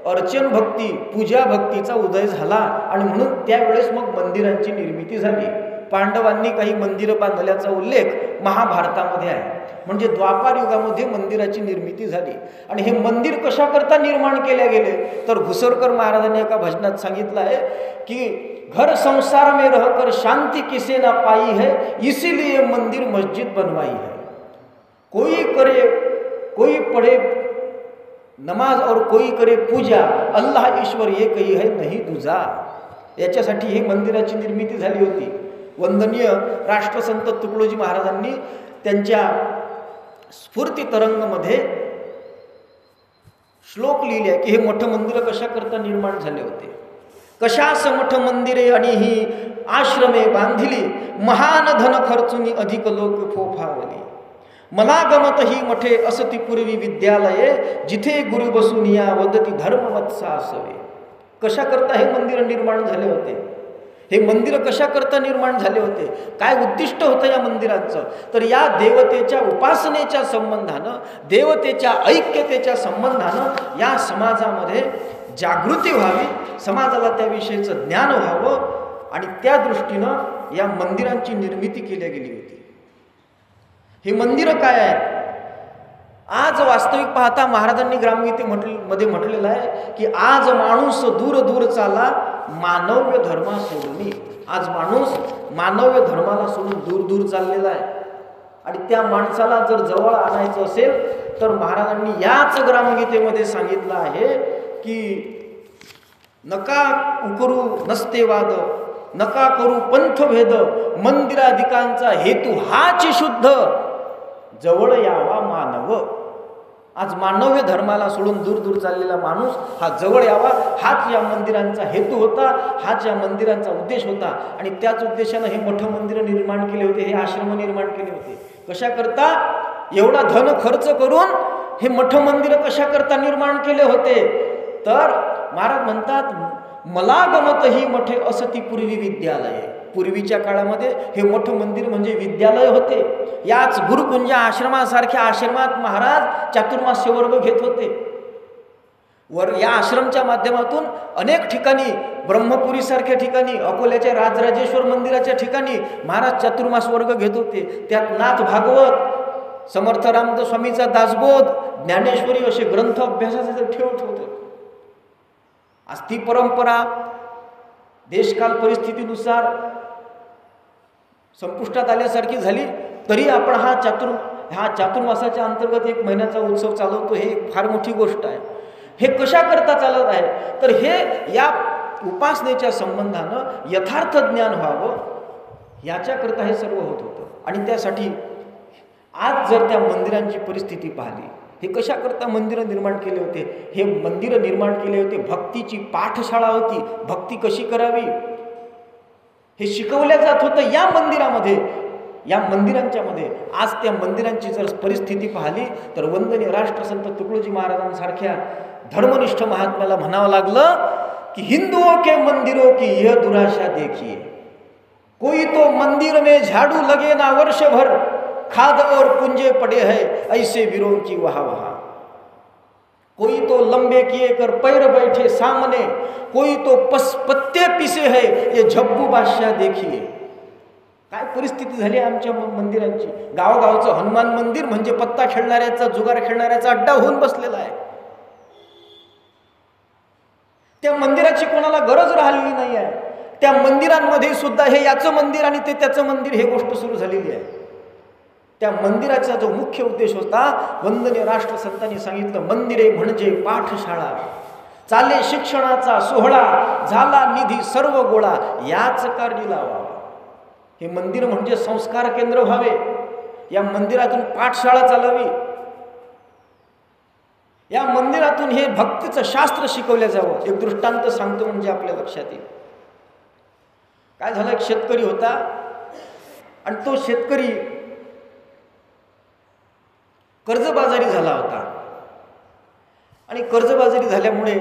अर्चन भक्ती, पूजा भक्तीचा उदय झाला आणि म्हणून त्यावेळेस मग मंदिरांची निर्मिती झाली. पांडवांनी काही मंदिरं बांधल्याचा उल्लेख महाभारतामध्ये आहे. म्हणजे द्वापार युगामध्ये मंदिराची निर्मिती झाली. आणि हे मंदिर कशाकरता निर्माण केले गेले, तर घुसरकर महाराजांनी एका भजनात सांगितलं आहे की घर संसार में रहकर शांति किसे ना पाई है, इसीलिए मंदिर मस्जिद बनवाई है. कोई करे कोई पढ़े नमाज और कोई करे पूजा, अल्लाह ईश्वर एक ही है नहीं दूजा. याच्यासाठी ही मंदिराची निर्मिती झाली होती. वंदनीय राष्ट्रसंत तुकडोजी महाराजांनी त्यांच्या स्फूर्ती तरंगमध्ये श्लोक लिहिले की हे मोठं मंदिर कशाकरता निर्माण झाले होते. कशास मठ मंदिरे आणि ही आश्रमे बांधिली, महान धन खर्चुनी अधिक लोक फोफावली. मला गमत ही मठे असती पूर्वी विद्यालये, जिथे गुरु बसून या वदती धर्मवत्सा असवे. कशाकरता हे मंदिर निर्माण झाले होते, हे मंदिर कशाकरता निर्माण झाले होते, काय उद्दिष्ट होतं या मंदिरांचं, तर या देवतेच्या उपासनेच्या संबंधानं, देवतेच्या ऐक्यतेच्या संबंधानं या समाजामध्ये जागृती व्हावी, समाजाला त्याविषयीचं ज्ञान व्हावं आणि त्या दृष्टीनं या मंदिरांची निर्मिती केली गेली होती. हे मंदिरं काय आहेत? आज वास्तविक पाहता महाराजांनी ग्रामगीतेमध्ये म्हटलेलं आहे की आज माणूस दूर दूर चाला मानव्य धर्मा सोडून. आज माणूस मानव्य धर्माला सोडून दूर दूर चाललेला आहे. आणि त्या माणसाला जर जवळ आणायचं असेल तर महाराजांनी याच ग्रामगीतेमध्ये सांगितलं आहे की नका उकरू नसते वाद, नका करू पंथभेद, मंदिराधिकांचा हेतू हाच शुद्ध, जवळ यावा मानव. आज मानव्य धर्माला सोडून दूर दूर चाललेला माणूस हा जवळ यावा, हाच या मंदिरांचा हेतू होता, हाच या मंदिरांचा उद्देश होता. आणि त्याच उद्देशानं हे मोठं मंदिर निर्माण केले होते, हे आश्रम निर्माण केले होते. कशाकरता? एवढा धन खर्च करून हे मोठं मंदिर कशाकरता निर्माण केले होते, तर महाराज म्हणतात मला गमत ही मठे असती पूर्वी विद्यालये. पूर्वीच्या काळामध्ये हे मोठं मंदिर म्हणजे विद्यालय होते. याच गुरुकुंज आश्रमासारख्या आश्रमात महाराज चातुर्मास्य वर्ग घेत होते. या आश्रमच्या माध्यमातून अनेक ठिकाणी, ब्रह्मपुरीसारख्या ठिकाणी, अकोल्याच्या राजराजेश्वर मंदिराच्या ठिकाणी महाराज चातुर्मास वर्ग घेत होते. त्यात नाथ भागवत, समर्थ रामदास स्वामीचा दासबोध, ज्ञानेश्वरी असे ग्रंथ अभ्यासाचे ठेवत होते. आज ती परंपरा देशकाल परिस्थितीनुसार संपुष्टात आल्यासारखी झाली. तरी आपण हा चातुर्मासाच्या अंतर्गत 1 महिन्याचा उत्सव चालवतो. हे फार मोठी गोष्ट आहे. हे कशाकरता चालत आहे, तर हे या उपासनेच्या संबंधानं यथार्थ ज्ञान व्हावं याच्याकरता हे सर्व होत होतं. आणि त्यासाठी आज जर त्या मंदिरांची परिस्थिती पाहिली, हे कशाकरता मंदिरं निर्माण केले होते? हे मंदिरं निर्माण केले होते, भक्तीची पाठशाळा होती. भक्ती कशी करावी हे शिकवल्या जात होतं या मंदिरामध्ये, या मंदिरांच्या मध्ये. आज त्या मंदिरांची जर परिस्थिती पाहिली तर वंदनीय राष्ट्रसंत तुकडोजी महाराजांसारख्या धर्मनिष्ठ महात्म्याला म्हणावं लागलं की हिंदुओं के मंदिरों की यह दुराशा देखिए, कोई तो मंदिर में झाड़ू लगे ना वर्ष भर, खाद और पुंजे पड़े हैं ऐसे वीरों की वहा वहा. कोई तो लंबे किए कर पैर बैठे सामने, कोई तो पत्ते पिसे है ये झब्बू बादशाह देखिए. काय परिस्थिती झाली आमच्या मंदिरांची. गावगावचं हनुमान मंदिर म्हणजे पत्ता खेळणाऱ्याचा, जुगार खेळणाऱ्याचा अड्डा होऊन बसलेला आहे. त्या मंदिराची कोणाला गरज राहिलेली नाही आहे. त्या मंदिरांमध्ये सुद्धा हे याचं मंदिर आणि ते त्याचं मंदिर हे गोष्ट सुरू झालेली आहे. त्या मंदिराचा जो मुख्य उद्देश होता, वंदनीय राष्ट्रसंतांनी सांगितलं, मंदिरे म्हणजे पाठशाळा, चाले शिक्षणाचा सोहळा, झाला निधी सर्व गोळा, याच कारणी लावा. हे मंदिर म्हणजे संस्कार केंद्र व्हावे, या मंदिरातून पाठशाळा चालावी, या मंदिरातून हे भक्तीचं शास्त्र शिकवलं जावं. एक दृष्टांत सांगतो म्हणजे आपल्या लक्षात येईल. काय झालं, एक शेतकरी होता आणि तो शेतकरी कर्जबाजारी झाला होता. आणि कर्जबाजारी झाल्यामुळे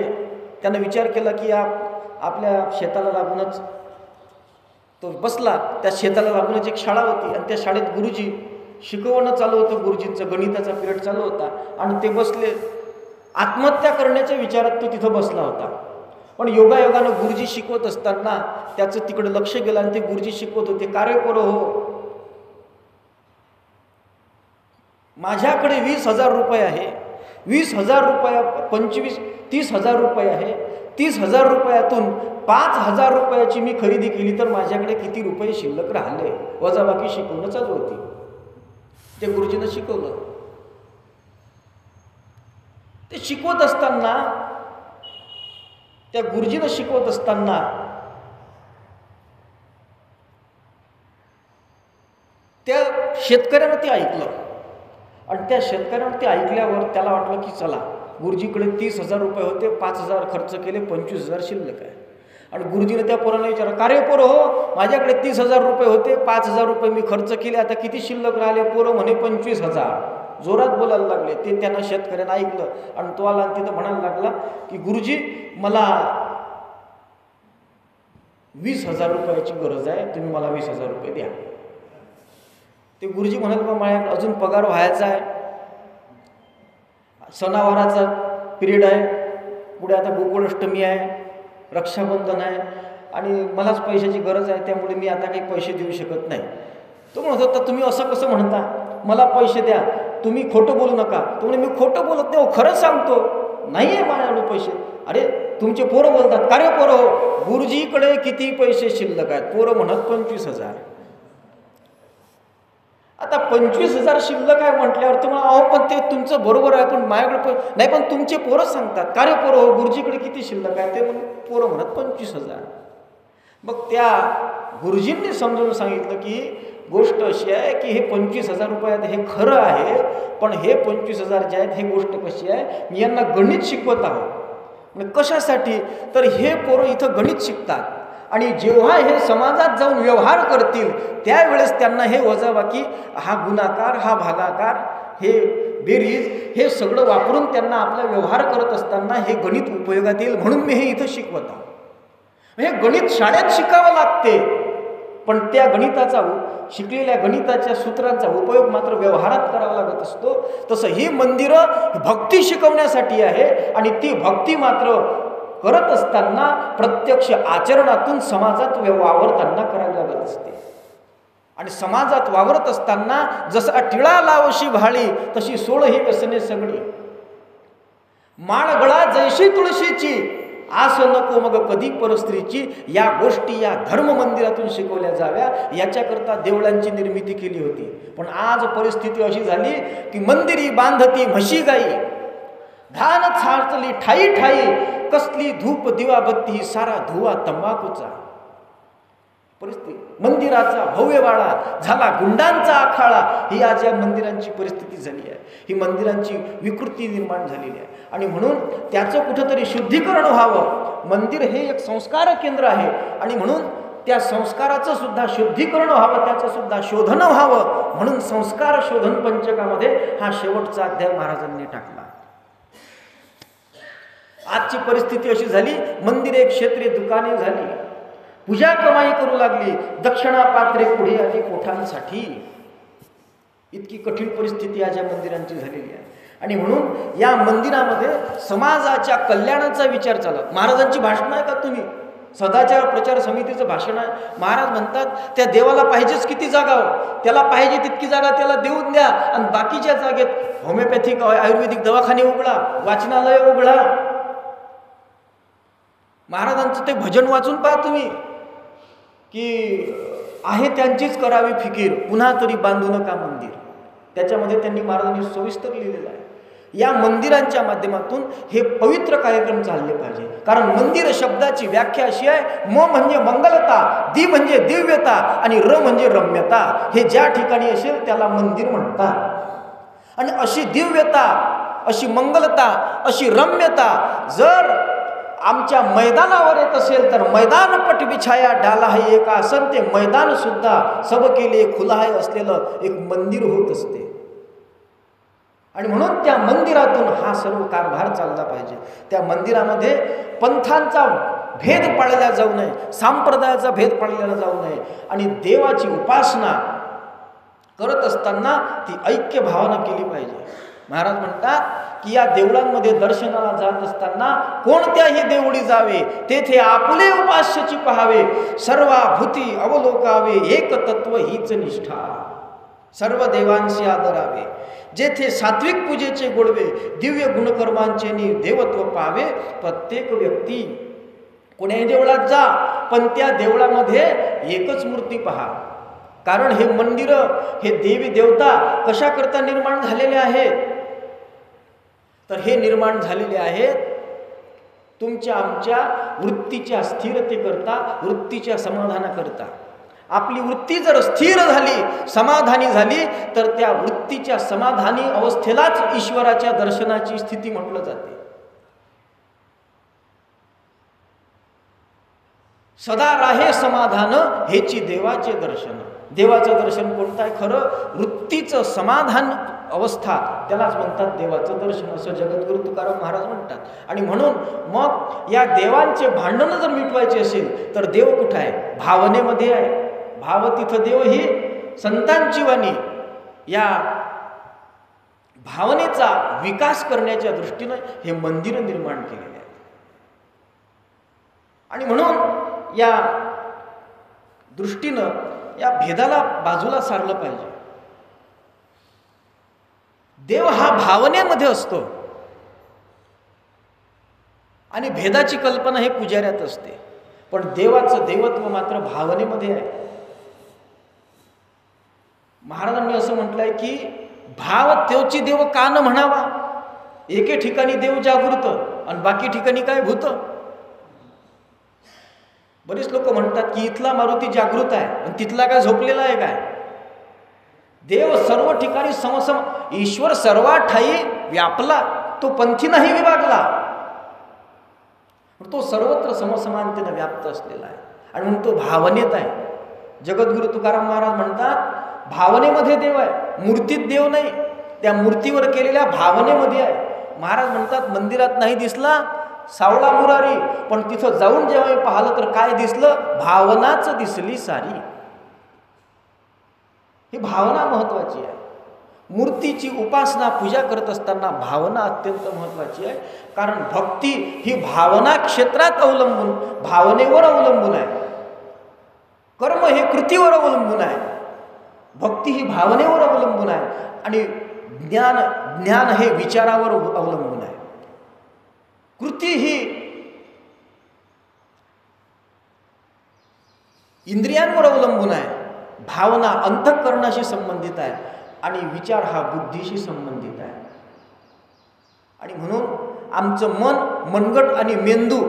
त्यानं विचार केला की आपल्या शेताला लागूनच तो बसला. त्या शेताला लागूनच एक शाळा होती आणि त्या शाळेत गुरुजी शिकवणं चालू होतं. गुरुजींचं गणिताचा पिरियड चालू होता आणि ते बसले. आत्महत्या करण्याच्या विचारात तो तिथं बसला होता. पण योगायोगानं गुरुजी शिकवत असताना त्याचं तिकडे लक्ष गेलं आणि ते गुरुजी शिकवत होते. का रे पोरं हो, माझ्याकडे 20,000 रुपये आहे. 20,000 रुपया 30,000 रुपये आहे. 30,000 रुपयातून 5,000 रुपयाची मी खरेदी केली तर माझ्याकडे किती रुपये शिल्लक राहिले. वजाबाकी शिकवणं चालू होती. ते गुरुजीनं शिकवलं. ते शिकवत असताना त्या गुरुजीनं शिकवत असताना त्या शेतकऱ्यानं ते ऐकलं आणि त्या शेतकऱ्यानं ते ऐकल्यावर त्याला वाटलं की चला, गुरुजीकडे 30,000 रुपये होते, 5,000 खर्च केले, 25,000 शिल्लक आहे. आणि गुरुजीने त्या पोराला विचारलं, का रे पोरं हो, माझ्याकडे 30,000 रुपये होते, 5,000 रुपये मी खर्च केले, आता किती शिल्लक राहिले. पोरं म्हणे 25,000. जोरात बोलायला लागले. ते त्यानं शेतकऱ्यानं ऐकलं आणि तो आला आणि तिथं म्हणायला लागला की गुरुजी, मला 20,000 रुपयाची गरज आहे, तुम्ही मला 20,000 रुपये द्या. ते गुरुजी म्हणाले, मग माझ्या अजून पगार व्हायचा आहे, सणावाराचा पिरियड आहे, पुढे आता गोकुळाष्टमी आहे, रक्षाबंधन आहे आणि मलाच पैशाची गरज आहे, त्यामुळे मी आता काही पैसे देऊ शकत नाही. तो म्हणत होता, तुम्ही असं कसं म्हणता, मला पैसे द्या, तुम्ही खोटं बोलू नका. तो म्हणे, मी खोटं बोलत नाही, खरंच सांगतो, नाही आहे माझ्याकडे पैसे. अरे तुमचे पोरं बोलतात, का रे पोरं हो, गुरुजीकडे किती पैसे शिल्लक आहेत. पोरं म्हणत 25,000. आता 25,000 शिल्लक आहे म्हटल्यावर तुम्हाला, अहो पण ते तुमचं बरोबर आहे, पण माझ्याकडे नाही, पण तुमचे पोरं सांगतात, का रे पोरं हो, गुरुजीकडे किती शिल्लक आहे. ते पोरं म्हणत 25,000. मग त्या गुरुजींनी समजून सांगितलं की गोष्ट अशी आहे की हे 25,000 रुपये आहेत, हे खरं आहे, पण हे 25,000 जे आहेत, हे गोष्ट कशी आहे, मी यांना गणित शिकवत आहोत. म्हणजे कशासाठी, तर हे पोरं इथं गणित शिकतात आणि जेव्हा हे समाजात जाऊन व्यवहार करतील त्यावेळेस त्यांना हे वजाबाकी, हा गुणाकार, हा भागाकार, हे बेरीज, हे सगळं वापरून त्यांना आपला व्यवहार करत असताना हे गणित उपयोगात येईल, म्हणून मी हे इथं शिकवत आहोत. हे गणित शाळेत शिकावं लागते, पण त्या गणिताचा, शिकलेल्या गणिताच्या सूत्रांचा उपयोग मात्र व्यवहारात करावा लागत असतो. तसं ही मंदिरं भक्ती शिकवण्यासाठी आहे आणि ती भक्ती मात्र करत असताना प्रत्यक्ष आचरणातून समाजात वावरताना करावी लागत असते. आणि समाजात वावरत असताना जसा टिळा लावशी भाळी, तशी सोळ ही व्यसने सगळी. माळगळा जैशी तुळशीची, आस नको मग कधी परस्त्रीची. या गोष्टी या धर्म मंदिरातून शिकवल्या जाव्या, याच्याकरता देवळांची निर्मिती केली होती. पण आज परिस्थिती अशी झाली की मंदिरी बांधती म्हशी गाई, धान छाटली ठाई ठाई, कसली धूप दिवाबत्ती, सारा धुवा तंबाखूचा. परिस्थिती, मंदिराचा भव्यवाडा झाला गुंडांचा आखाडा, ही आज या मंदिरांची परिस्थिती झाली आहे. ही मंदिरांची विकृती निर्माण झालेली आहे आणि म्हणून त्याचं कुठंतरी शुद्धीकरण व्हावं. मंदिर हे एक संस्कार केंद्र आहे आणि म्हणून त्या संस्काराचं सुद्धा शुद्धीकरण व्हावं, त्याचं सुद्धा शोधन व्हावं, म्हणून संस्कार शोधन पंचकामध्ये हा शेवटचा अध्याय महाराजांनी टाकला. आजची परिस्थिती अशी झाली, मंदिरे, क्षेत्रे, दुकाने झाली, पूजा कमाई करू लागली, दक्षिणा पात्रे पुढे आली पोठांसाठी. इतकी कठीण परिस्थिती आज या मंदिरांची झालेली आहे आणि म्हणून या मंदिरामध्ये समाजाच्या कल्याणाचा विचार चालत. महाराजांची भाषण आहे का तुम्ही, सदाचार प्रचार समितीचं भाषण आहे. महाराज म्हणतात त्या देवाला पाहिजेच किती जागा, त्याला पाहिजे तितकी जागा त्याला देऊन द्या आणि बाकीच्या जागेत होमिओपॅथिक आयुर्वेदिक दवाखाने उघडा, वाचनालय उघडा. महाराजांचं ते भजन वाचून पहा तुम्ही की आहे त्यांचीच करावी फिकीर, पुन्हा तरी बांधू नका मंदिर. त्याच्यामध्ये त्यांनी महाराजांनी सविस्तर लिहिलेलं आहे. या मंदिरांच्या माध्यमातून हे पवित्र कार्यक्रम चालले पाहिजे. कारण मंदिर शब्दाची व्याख्या अशी आहे, म म्हणजे मंगलता, दी म्हणजे दिव्यता आणि र म्हणजे रम्यता. हे ज्या ठिकाणी असेल त्याला मंदिर म्हणतात. आणि अशी दिव्यता, अशी मंगलता, अशी रम्यता जर आमच्या मैदानावर येत असेल तर मैदान पट बिछाया डाला है एक आसन, ते मैदान सुद्धा सब केले खुला है असलेलं एक मंदिर होत असते. आणि म्हणून त्या मंदिरातून हा सर्व कारभार चालला पाहिजे. त्या मंदिरामध्ये पंथांचा भेद पाळला जाऊ नये, संप्रदायाचा भेद पाळलेला जाऊ नये आणि देवाची उपासना करत असताना ती ऐक्य भावना केली पाहिजे. महाराज म्हणतात की या देवळांमध्ये दर्शनाला जात असताना कोणत्याही देवळी जावे, तेथे आपले उपास्याची पहावे, सर्वाभूती अवलोकावे, एक तत्व हीच निष्ठा, सर्व देवांशी आदरावे, जेथे सात्विक पूजेचे गोडवे, दिव्य गुणकर्मांचे देवत्व पावे. प्रत्येक व्यक्ती कोण्याही देवळात जा, पण त्या देवळामध्ये एकच मूर्ती पहा. कारण हे मंदिर, हे देवी देवता कशा करता निर्माण झालेले आहेत, तर हे निर्माण झालेले आहेत तुमच्या आमच्या वृत्तीच्या स्थिरतेकरता, वृत्तीच्या समाधानाकरता. आपली वृत्ती जर स्थिर झाली, समाधानी झाली, तर त्या वृत्तीच्या समाधानी अवस्थेलाच ईश्वराच्या दर्शनाची स्थिती म्हटलं जाते. सदा राहे समाधान, हेची देवाचे दर्शन. देवाचं दर्शन कोणतं आहे? खरं वृत्तीचं समाधान अवस्था, त्यालाच म्हणतात देवाचं दर्शन, असं जगद्गुरु तुकाराम महाराज म्हणतात. आणि म्हणून मग या देवांचे भांडणं जर मिटवायचे असेल तर देव कुठं आहे? भावनेमध्ये आहे. भाव तिथं देव ही संतांची वाणी. या भावनेचा विकास करण्याच्या दृष्टीनं हे मंदिर निर्माण केलेले आहे. आणि म्हणून या दृष्टीनं या भेदाला बाजूला सारलं पाहिजे. देव हा भावनेमध्ये असतो आणि भेदाची कल्पना हे पुजाऱ्यात असते, पण देवाचं देवत्व मात्र भावनेमध्ये आहे. महाराजांनी असं म्हटलंय की भाव त्योची देव का न म्हणावा. एके ठिकाणी देव जागृत आणि बाकी ठिकाणी काय भूत. बरेच लोक म्हणतात की इथला मारुती जागृत आहे आणि तिथला काय झोपलेला आहे काय. देव सर्व ठिकाणी समसम, ईश्वर सर्व ठाई व्यापला, तो पंथी नाही विभागला, तो सर्वत्र समसमानतेने व्याप्त असलेला आहे. आणि म्हणून तो भावनेत आहे. जगद्गुरु तुकाराम महाराज म्हणतात भावनेमध्ये देव आहे, मूर्तीत देव नाही, त्या मूर्तीवर केलेल्या भावनेमध्ये आहे. महाराज म्हणतात मंदिरात नाही दिसला सावळा मुरारी, पण तिथं जाऊन जेव्हा पाहिलं तर काय दिसलं? भावनाच दिसली सारी. ही भावना महत्वाची आहे. मूर्तीची उपासना पूजा करत असताना भावना अत्यंत महत्वाची आहे. कारण भक्ती ही भावना क्षेत्रात अवलंबून, भावनेवर अवलंबून आहे. कर्म हे कृतीवर अवलंबून आहे, भक्ती ही भावनेवर अवलंबून आहे आणि ज्ञान हे विचारावर अवलंबून आहे. कृती ही इंद्रियांवर अवलंबून आहे, भावना अंतःकरणाशी संबंधित आहे आणि विचार हा बुद्धीशी संबंधित आहे. आणि म्हणून आमचं मन, मनगट आणि मेंदू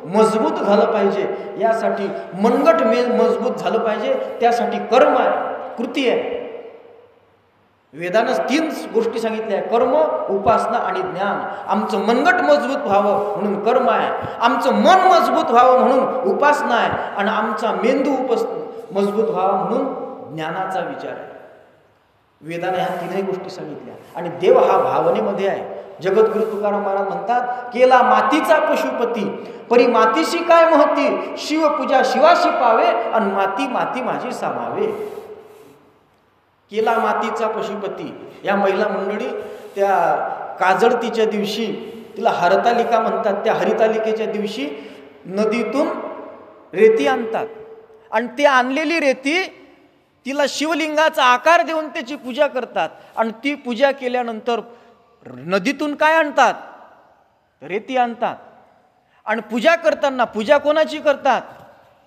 मजबूत झालं पाहिजे. यासाठी मनगट मजबूत झालं पाहिजे, त्यासाठी कर्म आहे, कृती आहे. वेदानं 3 गोष्टी सांगितल्या आहे: कर्म, उपासना आणि ज्ञान. आमचं मनगट मजबूत व्हावं म्हणून कर्म आहे, आमचं मन मजबूत व्हावं म्हणून उपासना आहे आणि आमचा मेंदू मजबूत व्हावा म्हणून ज्ञानाचा विचार आहे. वेदाने ह्या 3 गोष्टी सांगितल्या. आणि देव हा भावनेमध्ये आहे. जगद्गुरु तुकाराम महाराज म्हणतात केला मातीचा पशुपती, परी मातीशी काय महती, शिवपूजा शिवाशी पावे आणि माती माती माझी सामावे. केला मातीचा पशुपती. या महिला मंडळी त्या काजळतीच्या दिवशी, तिला हरतालिका म्हणतात, त्या हरितालिकेच्या दिवशी नदीतून रेती आणतात आणि ते आणलेली रेती तिला शिवलिंगाचा आकार देऊन त्याची पूजा करतात. आणि ती पूजा केल्यानंतर नदीतून काय आणतात? रेती आणतात. आणि पूजा करताना पूजा कोणाची करतात?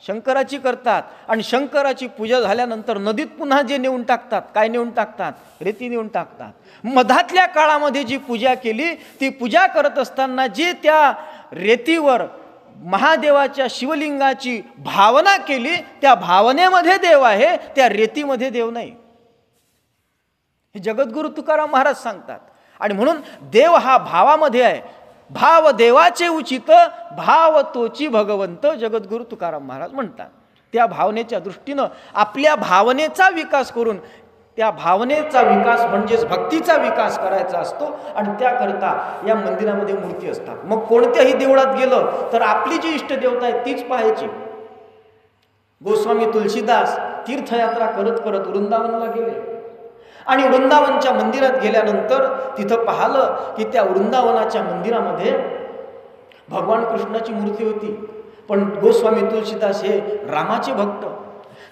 शंकराची करतात. आणि शंकराची पूजा झाल्यानंतर नदीत पुन्हा जे नेऊन टाकतात, काय नेऊन टाकतात? रेती नेऊन टाकतात. मधातल्या काळामध्ये जी पूजा केली, ती पूजा करत असताना जी त्या रेतीवर महादेवाच्या शिवलिंगाची भावना केली, त्या भावनेमध्ये देव आहे, त्या रेतीमध्ये देव नाही. हे जगद्गुरु तुकाराम महाराज सांगतात. आणि म्हणून देव हा भावामध्ये आहे. भाव देवाचे उचित, भाव तोची भगवंत, जगद्गुरु तुकाराम महाराज म्हणतात. त्या भावनेच्या दृष्टीनं आपल्या भावनेचा विकास करून त्या भावनेचा विकास म्हणजेच भक्तीचा विकास करायचा असतो आणि त्याकरता या मंदिरामध्ये मूर्ती असतात. मग कोणत्याही देवळात गेलं तर आपली जी इष्टदेवता आहे तीच पाहायची. गोस्वामी तुलसीदास तीर्थयात्रा करत करत वृंदावनला गेले आणि वृंदावनच्या मंदिरात गेल्यानंतर तिथं पाहिलं की त्या वृंदावनाच्या मंदिरामध्ये भगवान कृष्णाची मूर्ती होती. पण गोस्वामी तुलसीदास हे रामाचे भक्त.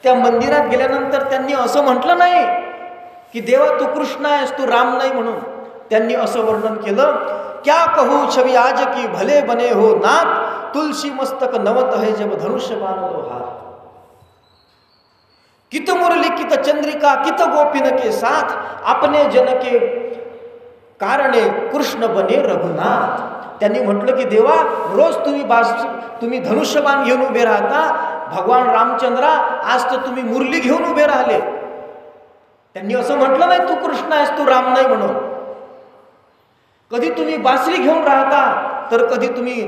त्या मंदिरात गेल्यानंतर त्यांनी असं म्हटलं नाही की देवा तू कृष्ण आहेस, तू राम नाही म्हणून. त्यांनी असं वर्णन केलं, क्या कहू छवि आज की भले बने हो नाथ, तुलसी मस्तक नवत है जब धनुष्य बाण लो हाथ. कित मुरली कित चंद्रिका कित गोपिन के साथ, अपने जन के कारणे कृष्ण बने रघुनाथ. त्यांनी म्हटलं की देवा रोज तुम्ही धनुष्यबाण घेऊन उभे राहता, भगवान रामचंद्रा आज तर तुम्ही मुरली घेऊन उभे राहिले. त्यांनी असं म्हटलं नाही तू कृष्ण आहेस, तू राम नाही म्हणून. कधी तुम्ही बासरी घेऊन राहता तर कधी तुम्ही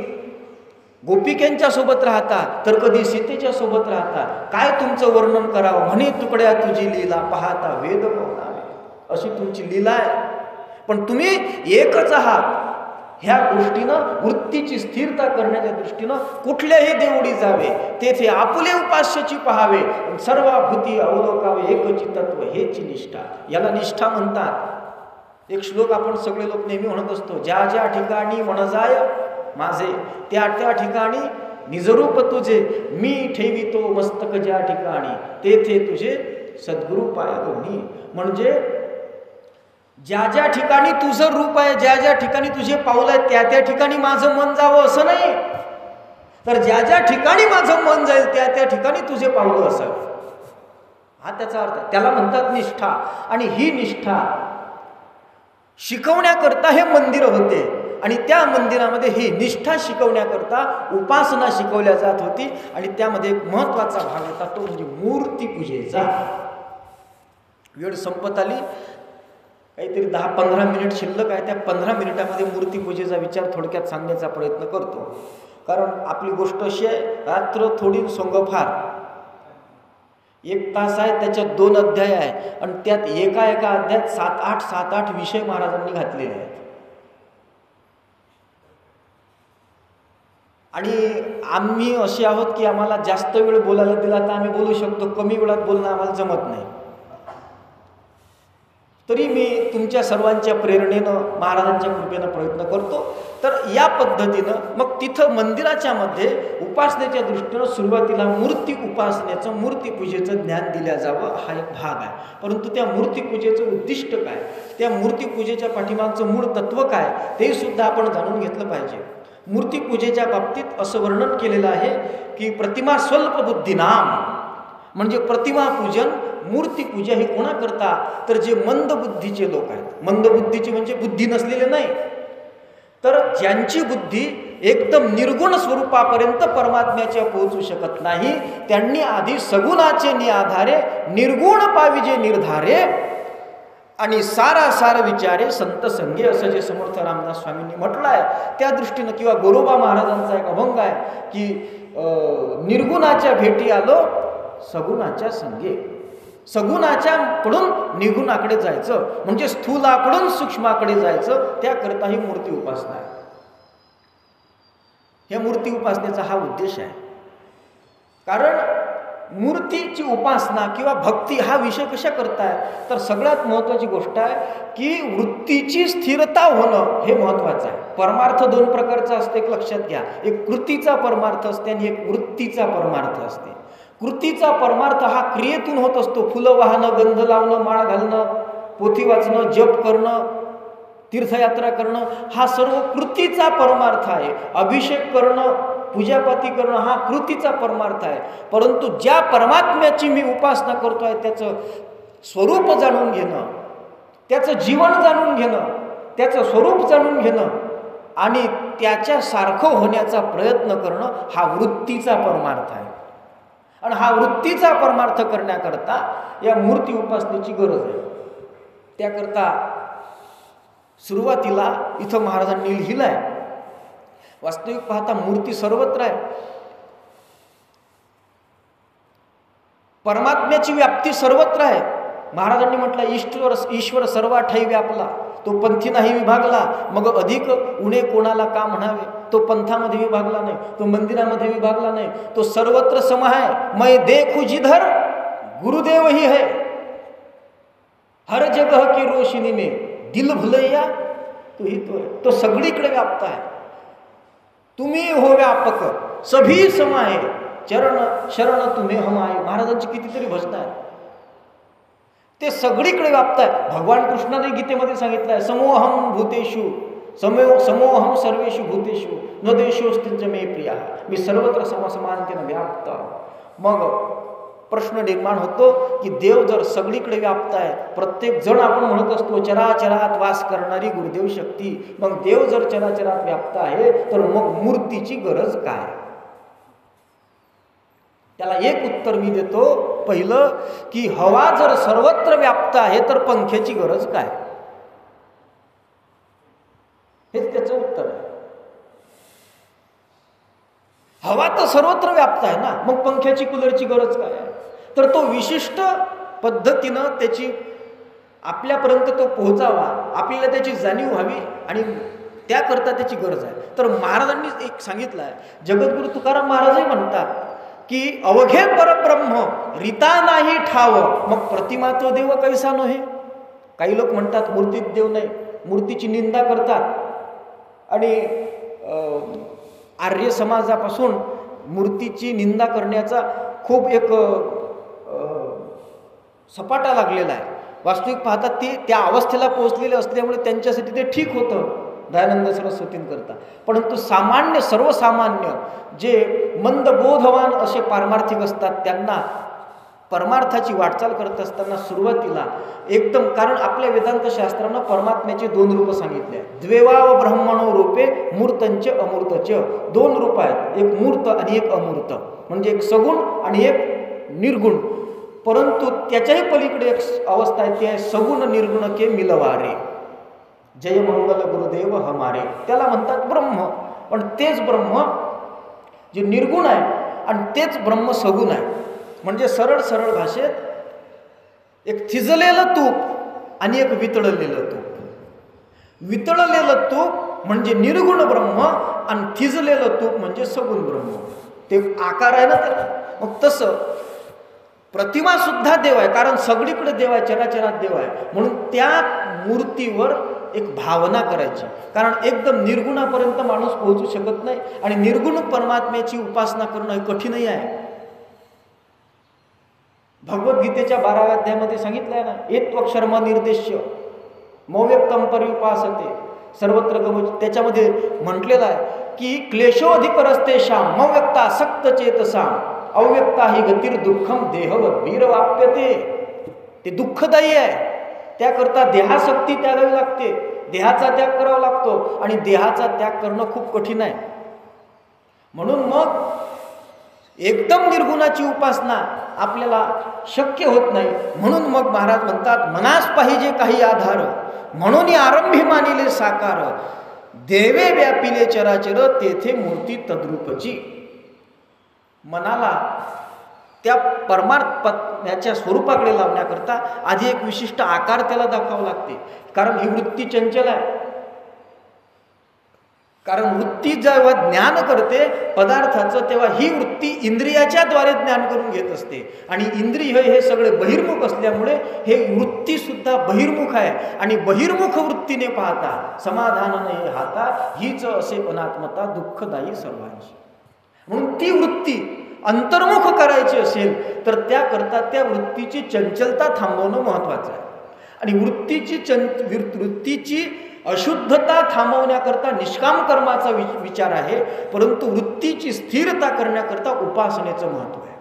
गोपिकांच्या सोबत राहता तर कधी सीतेच्या सोबत राहता. काय तुमचं वर्णन करावं, म्हणे तुकड्या तुझी लीला पाहता वेद बोलावे. अशी तुमची लीला आहे. पण तुम्ही एकच आहात. ह्या गोष्टीनं वृत्तीची स्थिरता करण्याच्या दृष्टीनं कुठल्याही देवळी जावे, तेथे आपुले उपास्याची पहावे, सर्वाभूती अवलोकावे, एकची तत्व हेची निष्ठा. याला निष्ठा म्हणतात. एक श्लोक आपण सगळे लोक नेहमी म्हणत असतो, ज्या ज्या ठिकाणी म्हणजाय माझे त्या त्या ठिकाणी निजरूप तुझे, मी ठेवितो मस्तक ज्या ठिकाणी, तेथे तुझे सद्गुरु पायालो मी. म्हणजे ज्या ज्या ठिकाणी तुझं रूप आहे, ज्या ज्या ठिकाणी तुझे पाऊल आहे, त्या त्या ठिकाणी माझं मन जावं असं नाही, तर ज्या ज्या ठिकाणी माझं मन जाईल त्या त्या ठिकाणी तुझे पाऊल असावे. हा त्याचा अर्थ. त्याला म्हणतात निष्ठा. आणि ही निष्ठा शिकवण्याकरता हे मंदिर होते आणि त्या मंदिरामध्ये ही निष्ठा शिकवण्याकरता उपासना शिकवल्या जात होती. आणि त्यामध्ये एक महत्त्वाचा भाग होता, तो म्हणजे मूर्तीपूजेचा. वेळ संपत आली, काहीतरी 10-15 मिनिट शिल्लक आहे. त्या 15 मिनिटामध्ये मूर्तीपूजेचा विचार थोडक्यात सांगण्याचा प्रयत्न करतो. कारण आपली गोष्ट अशी आहे, रात्र थोडी सोंगफार 1 तास आहे, त्याच्यात 2 अध्याय आहे आणि त्यात एका अध्यायात 7-8 विषय महाराजांनी घातलेले आहेत. आणि आम्ही असे आहोत की आम्हाला जास्त वेळ बोलायला दिला तर आम्ही बोलू शकतो, कमी वेळात बोलणं आम्हाला जमत नाही. तरी मी तुमच्या सर्वांच्या प्रेरणेनं महाराजांच्या कृपेनं प्रयत्न करतो. तर या पद्धतीनं मग तिथं मंदिराच्या मध्ये उपासनेच्या दृष्टीनं सुरुवातीला मूर्ती उपासनेचं, मूर्तीपूजेचं ज्ञान दिल्या जावं हा एक भाग आहे. परंतु त्या मूर्तीपूजेचं उद्दिष्ट काय, त्या मूर्तीपूजेच्या पाठीमागचं मूळ तत्व काय, ते सुद्धा आपण जाणून घेतलं पाहिजे. मूर्तीपूजेच्या बाबतीत असं वर्णन केलेलं आहे की प्रतिमा स्वल्प बुद्धीनाम, म्हणजे प्रतिमा पूजन, मूर्तीपूजा ही कोणाकरता, तर जे मंदबुद्धीचे लोक आहेत. मंदबुद्धीचे म्हणजे बुद्धी नसलेले नाही, तर ज्यांची बुद्धी एकदम निर्गुण स्वरूपापर्यंत परमात्म्याच्या पोहोचू शकत नाही, त्यांनी आधी सगुणाचे निआधारे निर्गुण पाविजे निर्धारे आणि सारासार विचारे संत संगे, असं जे समर्थ रामदास स्वामींनी म्हटलं आहे. त्या दृष्टीनं किंवा गोरोबा महाराजांचा एक अभंग आहे की निर्गुणाच्या भेटी आलो सगुणाच्या संगे. सगुणाच्या कडून निगुणाकडे जायचं म्हणजे स्थूलाकडून सूक्ष्माकडे जायचं, त्याकरता ही मूर्ती उपासना आहे. ह्या मूर्ती उपासनेचा हा उद्देश आहे. कारण मूर्तीची उपासना किंवा भक्ती हा विषय कशा करताय, तर सगळ्यात महत्त्वाची गोष्ट आहे की वृत्तीची स्थिरता होणं हे महत्त्वाचं आहे. परमार्थ 2 प्रकारचा असते, एक लक्षात घ्या. एक कृतीचा परमार्थ असते आणि एक वृत्तीचा परमार्थ असते. कृतीचा परमार्थ हा क्रियेतून होत असतो. फुलं वाहणं, गंध लावणं, माळ घालणं, पोथी वाचणं, जप करणं, तीर्थयात्रा करणं, हा सर्व कृतीचा परमार्थ आहे. अभिषेक करणं, पूजापाती करणं हा कृतीचा परमार्थ आहे. परंतु ज्या परमात्म्याची मी उपासना करतोय त्याचं स्वरूप जाणून घेणं, त्याचं जीवन जाणून घेणं, त्याचं स्वरूप जाणून घेणं आणि त्याच्यासारखं होण्याचा प्रयत्न करणं हा वृत्तीचा परमार्थ आहे. आणि हा वृत्तीचा परमार्थ करण्याकरता या मूर्ती उपासनेची गरज आहे. त्याकरता सुरुवातीला इथं महाराजांनी लिहिलं आहे, वास्तविक पाहता मूर्ती सर्वत्र आहे. परमात्म्याची व्याप्ती सर्वत्र आहे. महाराजांनी म्हटलं ईश्वर सर्वा ठाई व्यापला, तो पंथी नाही विभागला, मग अधिक उणे कोणाला का म्हणावे. तो पंथामध्ये विभागला नाही, तो मंदिरामध्ये विभागला नाही, तो सर्वत्र सम आहे. मै देखू जिधर गुरुदेव ही है, हर जगह की रोशनी में दिल भुलैया तो ही तो है. तो सगळीकडे व्याप्त आहे. तुम्ही हो व्यापक, सभी समाये, चरण शरण तुम्ही हम आए. महाराजांची कितीतरी भजनं आहेत. ते सगळीकडे व्याप्त आहे. भगवान कृष्णाने गीतेमध्ये सांगितलं आहे, समोहम भूतेषु समोहम सर्वेषु भूतेषु न देशोस्तिंच मे प्रिया. मी सर्वत्र समसमानतेने व्याप्त. मग प्रश्न निर्माण होतो की देव जर सगळीकडे व्याप्त आहे, प्रत्येक जण आपण म्हणत असतो चराचरात वास करणारी गुरुदेव शक्ती, मग देव जर चराचरात व्याप्त आहे तर मग मूर्तीची गरज काय. त्याला एक उत्तर मी देतो. पहिलं की हवा जर सर्वत्र व्याप्त आहे तर पंख्याची गरज काय, हेच त्याचं उत्तर आहे. हवा तर सर्वत्र व्याप्त आहे ना, मग पंख्याची कूलरची गरज काय आहे. तर तो विशिष्ट पद्धतीनं त्याची आपल्यापर्यंत तो पोहोचावा, आपल्याला त्याची जाणीव व्हावी आणि त्याकरता त्याची गरज आहे. तर महाराजांनी एक सांगितलं आहे, जगद्गुरु तुकाराम महाराजही म्हणतात की अवघे परब्रह्म रीता नाही ठाव, मग प्रतिमा तो देव कैसा नव्हे. काही लोक म्हणतात मूर्तीत देव नाही, मूर्तीची निंदा करतात आणि आर्य समाजापासून मूर्तीची निंदा करण्याचा खूप एक सपाटा लागलेला आहे. वास्तविक पाहता ते त्या अवस्थेला पोहोचलेले असल्यामुळे त्यांच्यासाठी ते ठीक होतं दयानंद सरस्वतींकरता. परंतु सामान्य सर्वसामान्य जे मंदबोधवान असे पारमार्थिक असतात, त्यांना परमार्थाची वाटचाल करत असताना सुरुवातीला एकदम, कारण आपल्या वेदांत शास्त्रानं परमात्म्याचे 2 रूप सांगितले आहेत. द्वेवाव ब्रह्मणो रूपे मूर्तंच अमूर्तच. 2 रूप आहेत, एक मूर्त आणि एक अमूर्त, म्हणजे एक सगुण आणि एक निर्गुण. परंतु त्याच्याही पलीकडे एक अवस्था आहे, ती आहे सगुण निर्गुण के मिलवारे. जय मंगल गुरुदेव हमारे, त्याला म्हणतात ब्रह्म. पण तेच ब्रह्म जे निर्गुण आहे आणि तेच ब्रह्म सगुण आहे. म्हणजे सरळ सरळ भाषेत एक थिजलेलं तूप आणि एक वितळलेलं तूप. वितळलेलं तूप म्हणजे निर्गुण ब्रह्म आणि थिजलेलं तूप म्हणजे सगुण ब्रह्म. ते आकार आहे ना त्याला. मग तसं प्रतिमा सुद्धा देव आहे, कारण सगळीकडे देव आहे, चराचरात देव आहे. म्हणून त्या मूर्तीवर एक भावना करायची, कारण एकदम निर्गुणापर्यंत माणूस पोहोचू शकत नाही आणि निर्गुण परमात्म्याची उपासना करणं हे कठीणही आहे. भगवद्गीतेच्या 12व्या अध्यायामध्ये सांगितलं आहे ना, एत्वक्षरम निर्देश्य मौव्यक्तम परिउपासते सर्वत्र गम. त्याच्यामध्ये म्हटलेलं आहे की क्लेशोधिकरस्तेषां मौव्यक्ता सक्त चेतसां अव्यक्ता ही गतीर दुःखम देहवत वीरवाप्यते. ते दुःखदायी आहे, त्याकरता देहासक्ती त्यागावी लागते, देहाचा त्याग करावा लागतो आणि देहाचा त्याग करणं खूप कठीण आहे. म्हणून मग एकदम निर्गुणाची उपासना आपल्याला शक्य होत नाही. म्हणून मग महाराज म्हणतात, मनास पाहिजे काही आधार, म्हणून आरंभी मानिले साकार, देवे व्यापिले चराचर तेथे मूर्ती तद्रूपची. मनाला त्या परमार्थाच्या स्वरूपाकडे लावण्याकरता आधी एक विशिष्ट आकार त्याला दाखवावा लागते, कारण ही वृत्ती चंचल आहे. कारण वृत्ती जेव्हा ज्ञान करते पदार्थाचं, तेव्हा ही वृत्ती इंद्रियाच्या द्वारे ज्ञान करून घेत असते आणि इंद्रिय हे सगळे बहिर्मुख असल्यामुळे हे वृत्ती सुद्धा बहिर्मुख आहे. आणि बहिर्मुख वृत्तीने पाहता समाधान नाही हाता, हीच असे अनात्मता दुःखदायी सर्वांची. म्हणून ती वृत्ती अंतर्मुख करायची असेल तर त्याकरता त्या वृत्तीची चंचलता थांबवणं महत्त्वाचं आहे. आणि वृत्तीची अशुद्धता थांबवण्याकरता निष्काम कर्माचा विचार आहे, परंतु वृत्तीची स्थिरता करण्याकरता उपासनेचं महत्त्व आहे.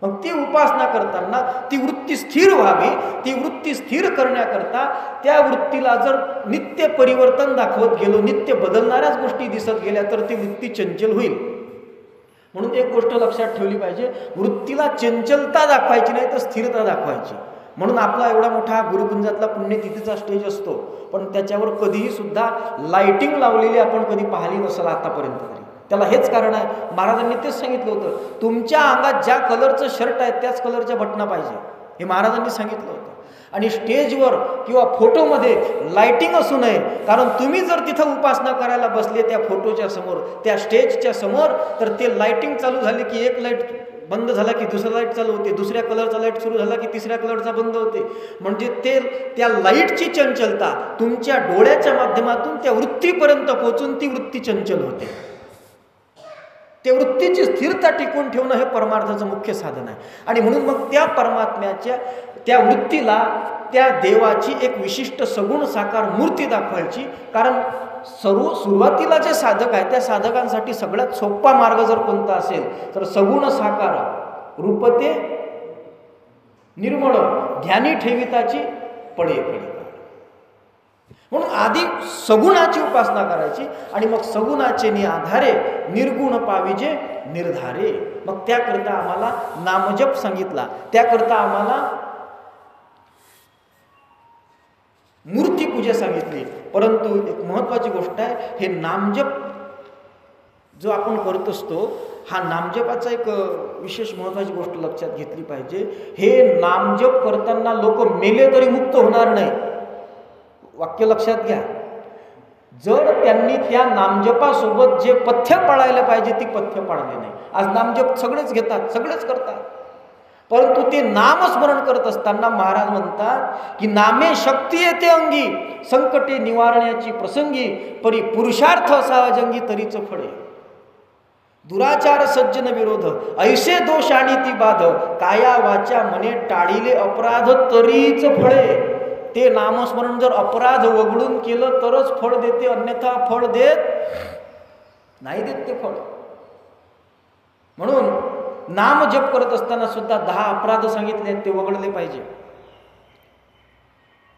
मग ती उपासना करताना ती वृत्ती स्थिर व्हावी, ती वृत्ती स्थिर करण्याकरता त्या वृत्तीला जर नित्य परिवर्तन दाखवत गेलो, नित्य बदलणाऱ्याच गोष्टी दिसत गेल्या तर ती वृत्ती चंचल होईल. म्हणून एक गोष्ट लक्षात ठेवली पाहिजे, वृत्तीला चंचलता दाखवायची नाही तर स्थिरता दाखवायची. म्हणून आपला एवढा मोठा गुरुकुंजातला पुण्यतिथीचा स्टेज असतो, पण त्याच्यावर कधीही सुद्धा लाइटिंग लावलेली आपण कधी पाहिली नसेल आतापर्यंत तरी. त्याला हेच कारण आहे, महाराजांनी तेच सांगितलं होतं, तुमच्या अंगात ज्या कलरचं शर्ट आहे त्याच कलरच्या बटना पाहिजे. हे महाराजांनी सांगितलं होतं. आणि स्टेजवर किंवा फोटोमध्ये लाइटिंग असू नये, कारण तुम्ही जर तिथं उपासना करायला बसले त्या फोटोच्या समोर, त्या स्टेजच्या समोर, तर ते लाइटिंग चालू झाली की एक लाईट बंद झाला की दुसरा लाईट चालू होते, दुसऱ्या कलरचा लाईट सुरू झाला की तिसऱ्या कलरचा बंद होते. म्हणजे त्या लाईटची चंचलता तुमच्या डोळ्याच्या माध्यमातून त्या वृत्तीपर्यंत पोहोचून ती वृत्ती चंचल होते. त्या वृत्तीची स्थिरता टिकवून ठेवणं हे परमार्थाचं मुख्य साधन आहे. आणि म्हणून मग त्या परमात्म्याच्या त्या वृत्तीला त्या देवाची एक विशिष्ट सगुण साकार मूर्ती दाखवायची. कारण सुरुवातीला जे साधक आहे त्या साधकांसाठी सगळ्यात सोपा मार्ग जर कोणता असेल तर सगुण साकार रूपते निर्मळ ध्यानी ठेविताची पडे पडे. म्हणून आधी सगुणाची उपासना करायची आणि मग सगुणाचे आधारे निर्गुण पाविजे निर्धारे. मग त्याकरता आम्हाला नामजप सांगितला, त्याकरता आम्हाला मूर्तीपूजा सांगितली. परंतु एक महत्त्वाची गोष्ट आहे, हे नामजप जो आपण करत असतो, हा नामजपाचा एक विशेष महत्त्वाची गोष्ट लक्षात घेतली पाहिजे. हे नामजप करताना लोक मेले तरी मुक्त होणार नाही. वाक्य लक्षात घ्या. जर त्यांनी त्या नामजपासोबत जे पथ्य पाळायला पाहिजे ती पथ्य पाळले नाही. आज नामजप सगळेच घेतात, सगळेच करतात, परंतु ते नामस्मरण करत असताना महाराज म्हणतात की नामे शक्ती येते अंगी, संकटे निवारण्याची प्रसंगी, परी पुरुषार्थ असावा जंगी तरीच फळे. दुराचार सज्जन विरोध, ऐसे दोष आणि ती बाध, काया वाचा मने टाळिले अपराध तरीच फळे. ते नामस्मरण जर अपराध वगळून केलं तरच फळ देते, अन्यथा फळ देत नाही देत ते फळ. म्हणून नाम जप करत असताना सुद्धा 10 अपराध सांगितले ते वगळले पाहिजे.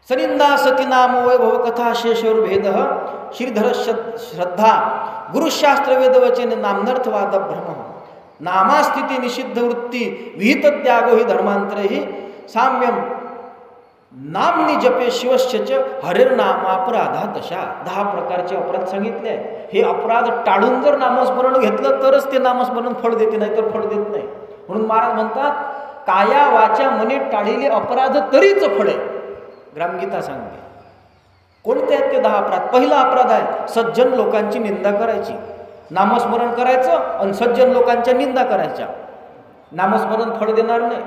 सनिंदा सती नाम वैभव कथा शेषवर भेद, श्रीधर श्रद्धा गुरुशास्त्र वेदवचन नामनर्थवाद भ्रम, नामास्थिती निषिद्ध वृत्ती विहित त्यागो ही धर्मांतरही साम्यम नामनी जपे शिवश्च हरिर्नामापराधा दशा. 10 प्रकारचे अपराध सांगितले. हे अपराध टाळून जर नामस्मरण घेतलं तरच ते नामस्मरण फळ देते, नाही तर फळ देत नाही. म्हणून महाराज म्हणतात काया वाचा मने टाळिले अपराध तरीच फळे. ग्रामगीता सांगते कोणते आहेत ते 10 अपराध. पहिला अपराध आहे सज्जन लोकांची निंदा करायची. नामस्मरण करायचं आणि सज्जन लोकांच्या निंदा करायच्या, नामस्मरण फळ देणार नाही.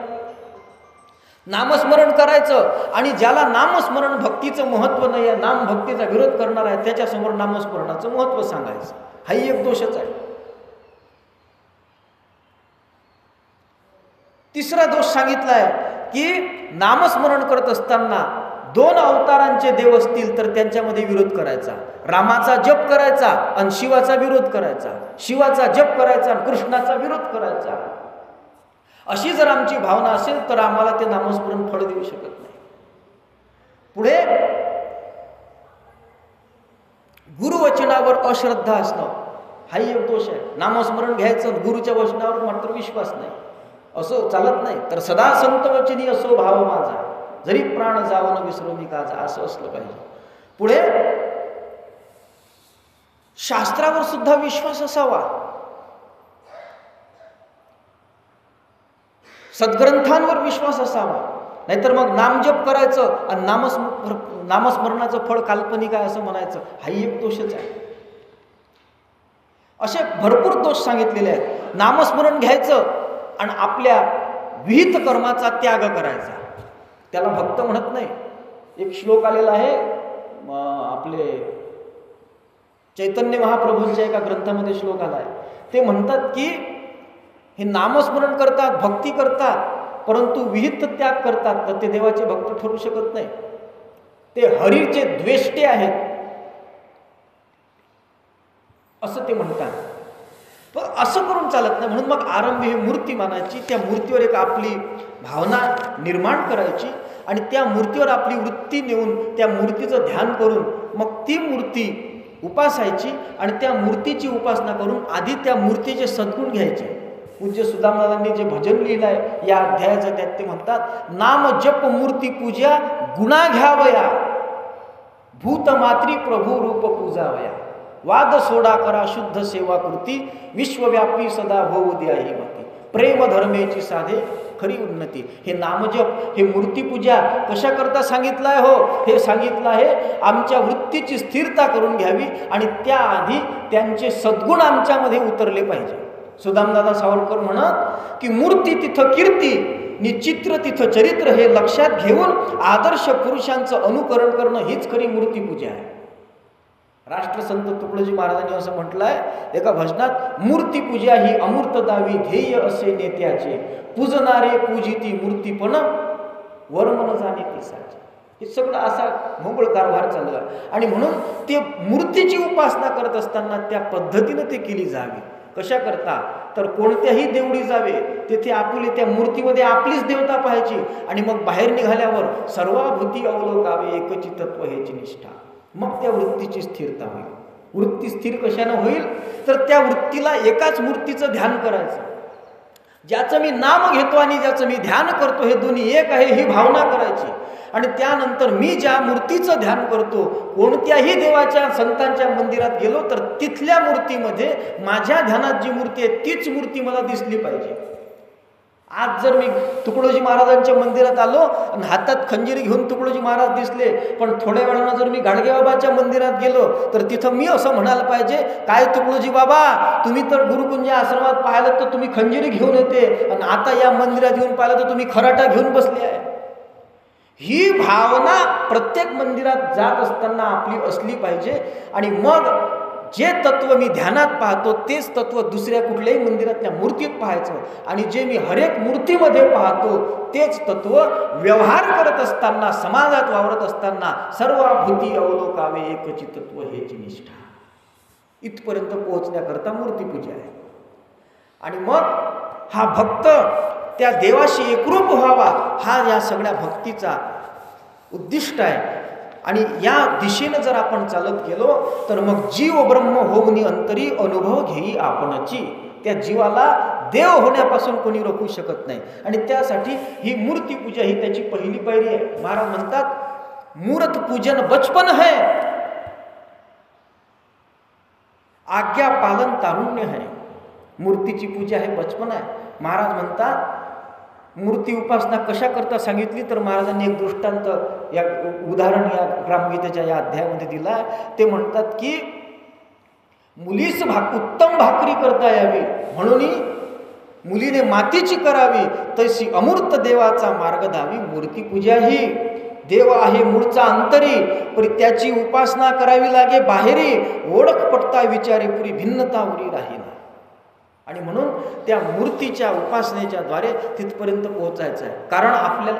नामस्मरण करायचं आणि ज्याला नामस्मरण भक्तीचं महत्त्व नाही आहे, नाम भक्तीचा विरोध करणार आहे, त्याच्यासमोर नामस्मरणाचं महत्त्व सांगायचं, हाही एक दोषच आहे. तिसरा दोष सांगितलाय की नामस्मरण करत असताना 2 अवतारांचे देव असतील तर त्यांच्यामध्ये विरोध करायचा. रामाचा जप करायचा आणि शिवाचा विरोध करायचा, शिवाचा जप करायचा आणि कृष्णाचा विरोध करायचा. अशी जर आमची भावना असेल तर आम्हाला ते नामस्मरण फळ देऊ शकत नाही. पुढे गुरुवचनावर अश्रद्धा असणं हाही एक दोष आहे. नामस्मरण घ्यायचं, गुरुच्या वचनावर मात्र विश्वास नाही, असं चालत नाही. तर सदा संत वचनी असो भाव माझा, जरी प्राण जावं न विसरू मी काजा, असं असलं पाहिजे. पुढे शास्त्रावर सुद्धा विश्वास असावा. सद्ग्रंथांवर विश्वास असावा. नाहीतर मग नामजप करायचं आणि नामस्मरणाचं फळ काल्पनिक आहे असं म्हणायचं, हाही एक दोषच आहे. असे भरपूर दोष सांगितलेले आहेत. नामस्मरण घ्यायचं आणि आपल्या विहित कर्माचा त्याग करायचा, त्याला भक्त म्हणत नाही. एक श्लोक आलेला आहे आपले चैतन्य महाप्रभूंच्या एका ग्रंथामध्ये श्लोक आला आहे. ते म्हणतात की हे नामस्मरण करतात, भक्ती करतात, परंतु विहित त्याग करतात, तर ते देवाचे भक्त ठरू शकत नाही. ते हरीचे द्वेष्टे आहेत असं ते म्हणतात. पण असं करून चालत नाही. म्हणून मग आरंभी ही मूर्ती मानायची, त्या मूर्तीवर एक आपली भावना निर्माण करायची आणि त्या मूर्तीवर आपली वृत्ती नेऊन त्या मूर्तीचं ध्यान करून मग ती मूर्ती उपासायची आणि त्या मूर्तीची उपासना करून आधी त्या मूर्तीचे सद्गुण घ्यायचे. पूज्य सुदामदादांनी जे भजन लिहिलं आहे या अध्यायाचं, त्यात ते म्हणतात नाम जप मूर्ती पूजा गुणा घ्यावया, भूतमात्री प्रभू रूप पूजावया, वाद सोडा करा शुद्ध सेवा कृती, विश्वव्यापी सदा होऊ द्या ही मती. प्रेम धर्मेची साधे खरी उन्नती. हे नामजप, हे मूर्तीपूजा कशा करता सांगितलं आहे? हो, हे सांगितलं आहे आमच्या वृत्तीची स्थिरता करून घ्यावी आणि त्याआधी त्यांचे सद्गुण आमच्यामध्ये उतरले पाहिजे. सुदामदादा सावरकर म्हणत की मूर्ती तिथं कीर्ती नि चित्र तिथं चरित्र, हे लक्षात घेऊन आदर्श पुरुषांचं अनुकरण करणं हीच खरी मूर्तीपूजा आहे. राष्ट्रसंत तुकडोजी महाराजांनी असं म्हटलं आहे एका भजनात, मूर्तीपूजा ही अमूर्त दावी ध्येय असे नेत्याचे, पूजणारे पूजिती मूर्तीपण वर्मन जाणे तिसाचे. हे सगळं असा भोंगळ कारभार चालू आहे. आणि म्हणून ते मूर्तीची उपासना करत असताना त्या पद्धतीनं ते केली जावी. कशा करता? तर कोणत्याही देवळी जावे, तेथे आपली त्या मूर्तीमध्ये आपलीच देवता पाहायची आणि मग बाहेर निघाल्यावर सर्वाभूती अवलोकावे एकची तत्व हेची निष्ठा. मग त्या वृत्तीची स्थिरता होईल. वृत्ती स्थिर कशानं होईल? तर त्या वृत्तीला एकाच मूर्तीचं ध्यान करायचं. ज्याचं मी नाम घेतो आणि ज्याचं मी ध्यान करतो हे दोन्ही एक आहे ही भावना करायची. आणि त्यानंतर मी ज्या मूर्तीचं ध्यान करतो, कोणत्याही देवाच्या संतांच्या मंदिरात गेलो तर तिथल्या मूर्तीमध्ये माझ्या ध्यानात जी मूर्ती आहे तीच मूर्ती मला दिसली पाहिजे. आज जर मी तुकडोजी महाराजांच्या मंदिरात आलो आणि हातात खंजिरी घेऊन तुकडोजी महाराज दिसले, पण थोड्या वेळानं जर मी गाडगेबाबाच्या मंदिरात गेलो तर तिथं मी असं म्हणायला पाहिजे, काय तुकडोजी बाबा, तुम्ही तर गुरुकुंज आश्रमात पाहिलं तर तुम्ही खंजिरी घेऊन येते आणि आता या मंदिरात येऊन पाहिलं तर तुम्ही खराटा घेऊन बसले आहे. ही भावना प्रत्येक मंदिरात जात असताना आपली असली पाहिजे. आणि मग जे तत्व मी ध्यानात पाहतो तेच तत्व दुसऱ्या कुठल्याही मंदिरातल्या मूर्तीत पाहायचं. आणि जे मी हरेक मूर्तीमध्ये पाहतो तेच तत्व व्यवहार करत असताना, समाजात वावरत असताना सर्वाभूती अवलोकावे एकची तत्व हेची निष्ठा. इथपर्यंत पोहोचण्याकरता मूर्तीपूजा आहे. आणि मग हा भक्त त्या देवाशी एकरूप व्हावा, हा या सगळ्या भक्तीचा उद्दिष्ट आहे. आणि या दिशेनं जर आपण चालत गेलो तर मग जीव ब्रह्म होऊनी अंतरी अनुभव घेई आपणची. त्या जीवाला देव होण्यापासून कोणी रोखू शकत नाही. आणि त्यासाठी ही मूर्तीपूजा ही त्याची पहिली पायरी आहे. महाराज म्हणतात मूर्त पूजन बचपन है, आज्ञा पालन तारुण्य है. मूर्तीची पूजा हे बचपन आहे. महाराज म्हणतात मूर्ती उपासना कशा करता सांगितली तर महाराजांनी एक दृष्टांत या उदाहरण या ग्रामगीतेच्या या अध्यायामध्ये दिला. ते म्हणतात की मुलीस उत्तम भाकरी करता यावी म्हणून मुलीने मातीची करावी, तशी अमूर्त देवाचा मार्ग दावी. मूर्तीपूजा ही देव आहे मूळचा अंतरी, पण त्याची उपासना करावी लागे बाहेरी. ओळख पटता विचारे पुरी भिन्नता उरी राहीना. आणि म्हणून त्या मूर्तीच्या उपासनेच्या द्वारे तिथपर्यंत पोहोचायचं आहे. कारण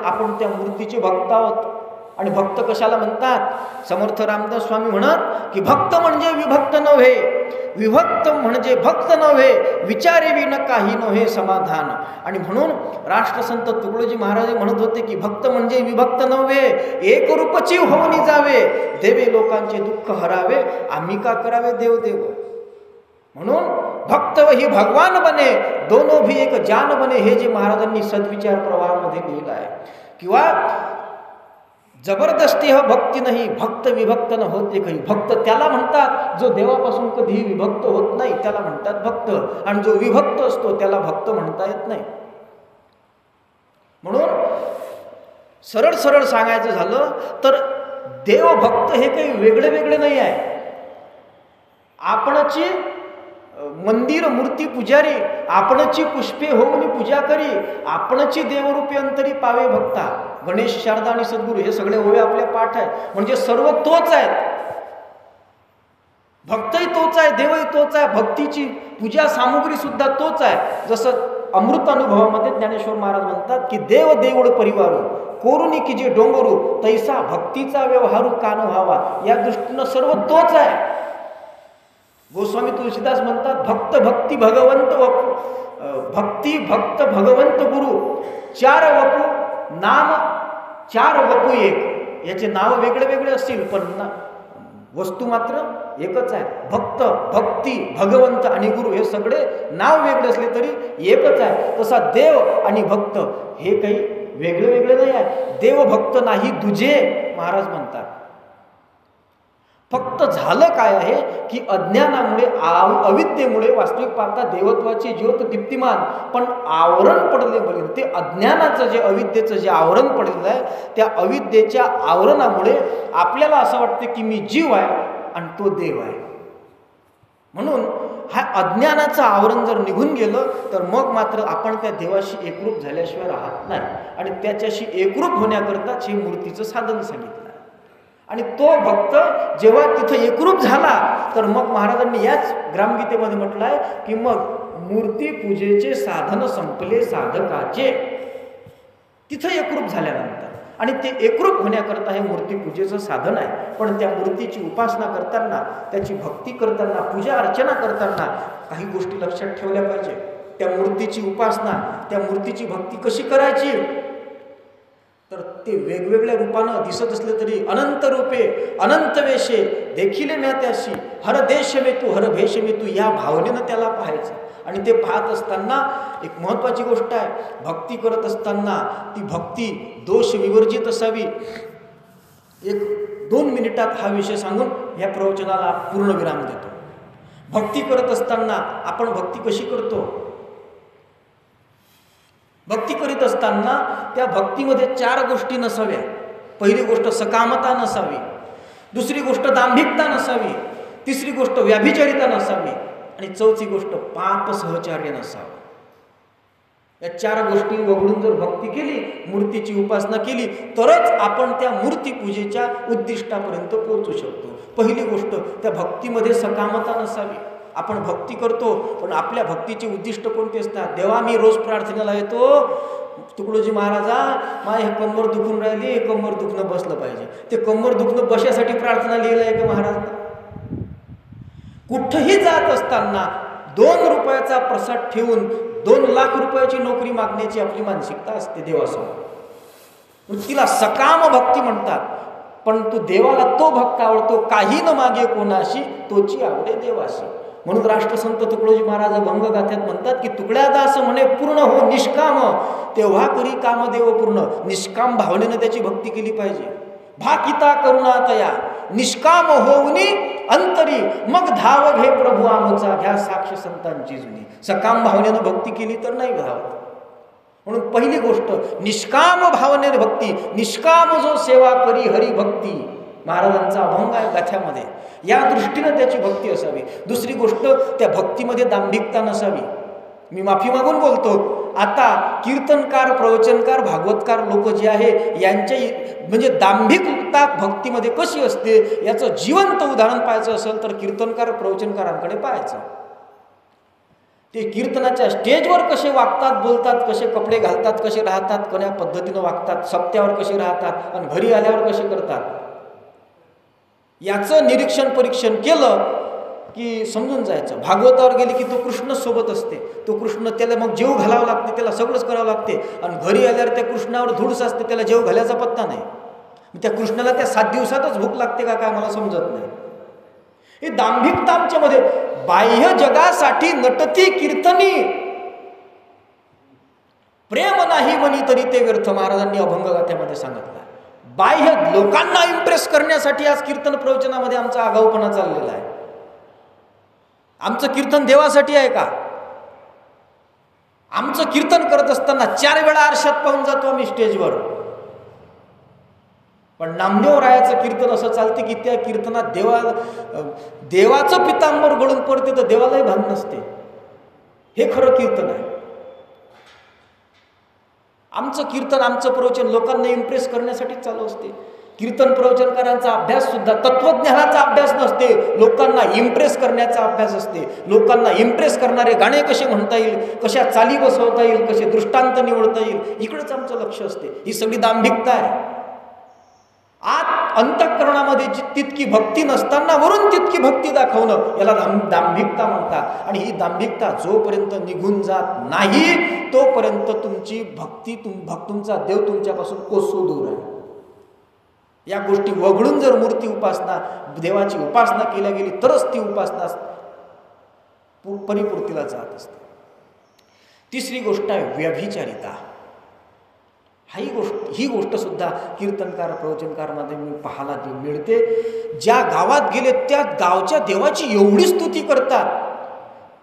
आपण त्या मूर्तीचे भक्त आहोत. आणि भक्त कशाला म्हणतात? समर्थ रामदास स्वामी म्हणत की भक्त म्हणजे विभक्त नव्हे, विभक्त म्हणजे भक्त नव्हे, विचारे विन काही नव्हे समाधान. आणि म्हणून राष्ट्रसंत तुकडोजी महाराज म्हणत होते की भक्त म्हणजे विभक्त नव्हे, एकरूपची होऊन जावे, देवे लोकांचे दुःख हरावे, आम्ही का करावे देव देव. म्हणून भक्त ही भगवान बने, दोनों भी एक जान बने, हे जे महाराजांनी सद्विचार प्रवाहामध्ये लिहिलं आहे. किंवा जबरदस्ती हा भक्ती नाही, भक्त विभक्त न होते काही. भक्त त्याला म्हणतात जो देवापासून कधीही विभक्त होत नाही, त्याला म्हणतात भक्त. आणि जो विभक्त असतो त्याला भक्त म्हणता येत नाही. म्हणून सरळ सरळ सांगायचं झालं तर देवभक्त हे काही वेगळे वेगळे नाही आहे. आपणची मंदिर मूर्ती पुजारी, आपणची पुष्पे होऊन पूजा करी, आपणची देवरूपी अंतरी पावे भक्ता. गणेश, शारदा आणि सद्गुरू हे सगळे ओवे आपले पाठ आहे. म्हणजे सर्व तोच आहे. भक्तही तोच आहे, देवही तोच आहे, भक्तीची पूजा सामुग्री सुद्धा तोच आहे. जसं अमृत अनुभवामध्ये ज्ञानेश्वर महाराज म्हणतात की देव देऊळ परिवारू कोरुनी की जे डोंगरू, तैसा भक्तीचा व्यवहारू कान व्हावा. या दृष्टीनं सर्व तोच आहे. गोस्वामी तुलसीदास म्हणतात भक्त भक्ती भगवंत वपू, भक्ती भक्त भगवंत गुरु, चार वपू नाम चार वपू एक. याचे नाव वेगळे वेगळे असतील पण वस्तू मात्र एकच आहे. भक्त, भक्ती, भगवंत आणि गुरु हे सगळे नाव वेगळे असले तरी एकच आहे. तसा देव आणि भक्त हे काही वेगळे वेगळे नाही आहे. देव भक्त नाही दुजे महाराज म्हणतात. फक्त झालं काय आहे की अज्ञानामुळे अविद्येमुळे वास्तविक पाहता देवत्वाची ज्योत दीप्तिमान पण आवरण पडले बरे. ते अज्ञानाचं जे अविद्येचं जे आवरण पडलेलं आहे त्या अविद्येच्या आवरणामुळे आपल्याला असं वाटतं की मी जीव आहे आणि तो देव आहे. म्हणून हा अज्ञानाचं आवरण जर निघून गेलं तर मग मात्र आपण त्या देवाशी एकरूप झाल्याशिवाय राहत नाही. आणि त्याच्याशी एकरूप होण्याकरताच हे मूर्तीचं साधन सांगितलं. आणि तो भक्त जेव्हा तिथं एकरूप झाला तर मग महाराजांनी याच ग्रामगीतेमध्ये म्हटलं आहे की मग मूर्ती पूजेचे साधन संपले साधकाचे. तिथं एकरूप झाल्यानंतर आणि ते एकरूप होण्याकरता हे मूर्तीपूजेचं साधन आहे. पण त्या मूर्तीची उपासना करताना त्याची भक्ती करताना पूजा अर्चना करताना काही गोष्टी लक्षात ठेवल्या पाहिजे. त्या मूर्तीची उपासना त्या मूर्तीची भक्ती कशी करायची तर ते वेगवेगळ्या रूपानं दिसत असले तरी अनंत रूपे अनंत वेशे देखील म्या त्याशी हर देश मे तू हर भेष मे तू या भावनेनं त्याला पाहायचं. आणि ते पाहत असताना एक महत्त्वाची गोष्ट आहे, भक्ती करत असताना ती भक्ती दोष विवर्जित असावी. 1-2 मिनिटात हा विषय सांगून या प्रवचनाला पूर्ण विराम देतो. भक्ती करत असताना आपण भक्ती कशी करतो? भक्ती करीत असताना त्या भक्तीमध्ये 4 गोष्टी नसाव्या. पहिली गोष्ट सकामता नसावी, दुसरी गोष्ट दांभिकता नसावी, तिसरी गोष्ट व्याभिचारिता नसावी आणि चौथी गोष्ट पाप सहचार्य नसावं. या 4 गोष्टी वगळून जर भक्ती केली, मूर्तीची उपासना केली तरच आपण त्या मूर्ती पूजेच्या उद्दिष्टापर्यंत पोहोचू शकतो. पहिली गोष्ट त्या भक्तीमध्ये सकामता नसावी. आपण भक्ती करतो पण आपल्या भक्तीचे उद्दिष्ट कोणते असतात? देवा मी रोज प्रार्थनेला येतो, तुकडोजी महाराजा माझे हे कंबर दुखून राहिली, हे कंबर दुखणं बसलं पाहिजे. ते कंबर दुखणं बशासाठी प्रार्थना लिहिलं आहे का महाराज? कुठंही जात असताना 2 रुपयाचा प्रसाद ठेवून 2 लाख रुपयाची नोकरी मागण्याची आपली मानसिकता असते देवासमोर. तिला सकाम भक्ती म्हणतात. परंतु देवाला तो भक्त आवडतो काही न मागे कोणाशी तोची आवडे देवाशी. म्हणून राष्ट्रसंत तुकडोजी महाराज भंगगाथ्यात म्हणतात की तुकड्यादास म्हणे पूर्ण हो निष्काम तेव्हा करी कामदेव पूर्ण. निष्काम भावनेनं त्याची भक्ती केली पाहिजे. भाकिता करुणातया निष्काम होऊनी अंतरी मग धाव घे प्रभू आमचा घ्या साक्ष संतांची जुनी. सकाम भावनेनं भक्ती केली तर नाही धावत. म्हणून पहिली गोष्ट निष्काम भावनेने भक्ती. निष्काम जो सेवा करी हरी भक्ती महाराजांचा अभंग आहे गाथ्यामध्ये. या दृष्टीनं त्याची भक्ती असावी. दुसरी गोष्ट त्या भक्तीमध्ये दांभिकता नसावी. मी माफी मागून बोलतो, आता कीर्तनकार प्रवचनकार भागवतकार लोक जे आहे यांच्या म्हणजे दांभिकता भक्तीमध्ये कशी असते याचं जिवंत उदाहरण पाहायचं असेल तर कीर्तनकार प्रवचनकारांकडे पाहायचं. ते कीर्तनाच्या स्टेजवर कसे वागतात, बोलतात, कसे कपडे घालतात, कसे राहतात, कोण्या पद्धतीनं वागतात, सप्त्यावर कसे राहतात आणि घरी आल्यावर कसे करतात, याचं निरीक्षण परीक्षण केलं की समजून जायचं. भागवतावर गेली की तो कृष्ण सोबत असते. तो कृष्ण त्याला मग जेव घालावं लागते, त्याला सगळंच करावं लागते. आणि घरी आल्यावर त्या कृष्णावर धूडस असते, त्याला जेव घालायचा पत्ता नाही. त्या कृष्णाला त्या 7 दिवसातच भूक लागते का काय मला समजत नाही. ही दांभिकता आमच्यामध्ये. बाह्य जगासाठी नटती कीर्तनी प्रेम नाही म्हणी तरी ते व्यर्थ. महाराजांनी अभंगगाथ्यामध्ये सांगितलं. बाह्य लोकांना इम्प्रेस करण्यासाठी आज कीर्तन प्रवचनामध्ये आमचा आगाऊपणा चाललेला आहे. आमचं कीर्तन देवासाठी आहे का? आमचं कीर्तन करत असताना 4 वेळा आरशात पाहून जातो आम्ही स्टेजवर. पण नामदेव रायाचं कीर्तन असं चालते की त्या कीर्तनात देवाचं पितांबर गळून पडते तर देवालाही भान नसते. हे खरं कीर्तन आहे. आमचं कीर्तन आमचं प्रवचन लोकांना इम्प्रेस करण्यासाठी चालू असते. कीर्तन प्रवचनकारांचा अभ्यास सुद्धा तत्वज्ञानाचा अभ्यास नसते, लोकांना इम्प्रेस करण्याचा अभ्यास असते. लोकांना इम्प्रेस करणारे गाणे कसे म्हणता येईल, कशा चाली बसवता येईल, कसे दृष्टांत निवडता येईल, इकडेच आमचं लक्ष असते. ही सगळी दांभिकता आहे. आत अंतःकरणामध्ये तितकी भक्ती नसताना वरून तितकी भक्ती दाखवणं याला दांभिकता म्हणतात. आणि ही दांभिकता जोपर्यंत निघून जात नाही तोपर्यंत तुमची भक्ती तुमचा देव तुमच्यापासून कोसो दूर आहे. या गोष्टी वगळून जर मूर्ती उपासना देवाची उपासना केल्या गेली तरच ती उपासना परिपूर्तीला जात असते. तिसरी गोष्ट आहे व्यभिचारिता. ही गोष्ट सुद्धा कीर्तनकार प्रवचनकारमध्ये मी पाहायला मिळते. ज्या गावात गेले त्या गावच्या देवाची एवढी स्तुती करतात,